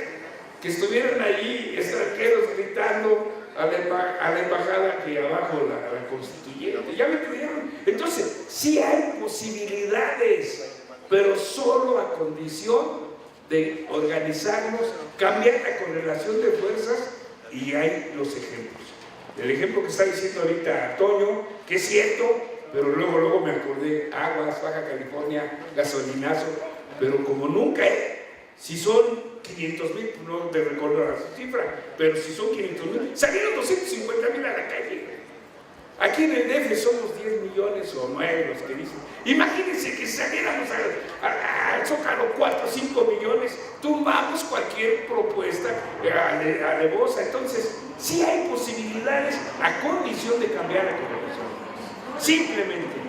[SPEAKER 2] que estuvieran allí extranjeros gritando a la embajada que abajo la constituyente. ¿Ya me entendieron? Entonces, sí hay posibilidades, pero solo a condición de organizarnos, cambiar la correlación de fuerzas, y hay los ejemplos. El ejemplo que está diciendo ahorita Toño, que es cierto, pero luego me acordé, Aguas, Baja California, gasolinazo, pero como nunca, si son 500,000, no te recuerdo la cifra, pero si son 500,000, salieron 250,000 a la calle. Aquí en el DF somos 10 millones o 9 los que dicen. Imagínense que saliéramos al Zócalo 4 o 5 millones, tumbamos cualquier propuesta alevosa. Entonces, sí hay posibilidades a condición de cambiar la correlación. Simplemente.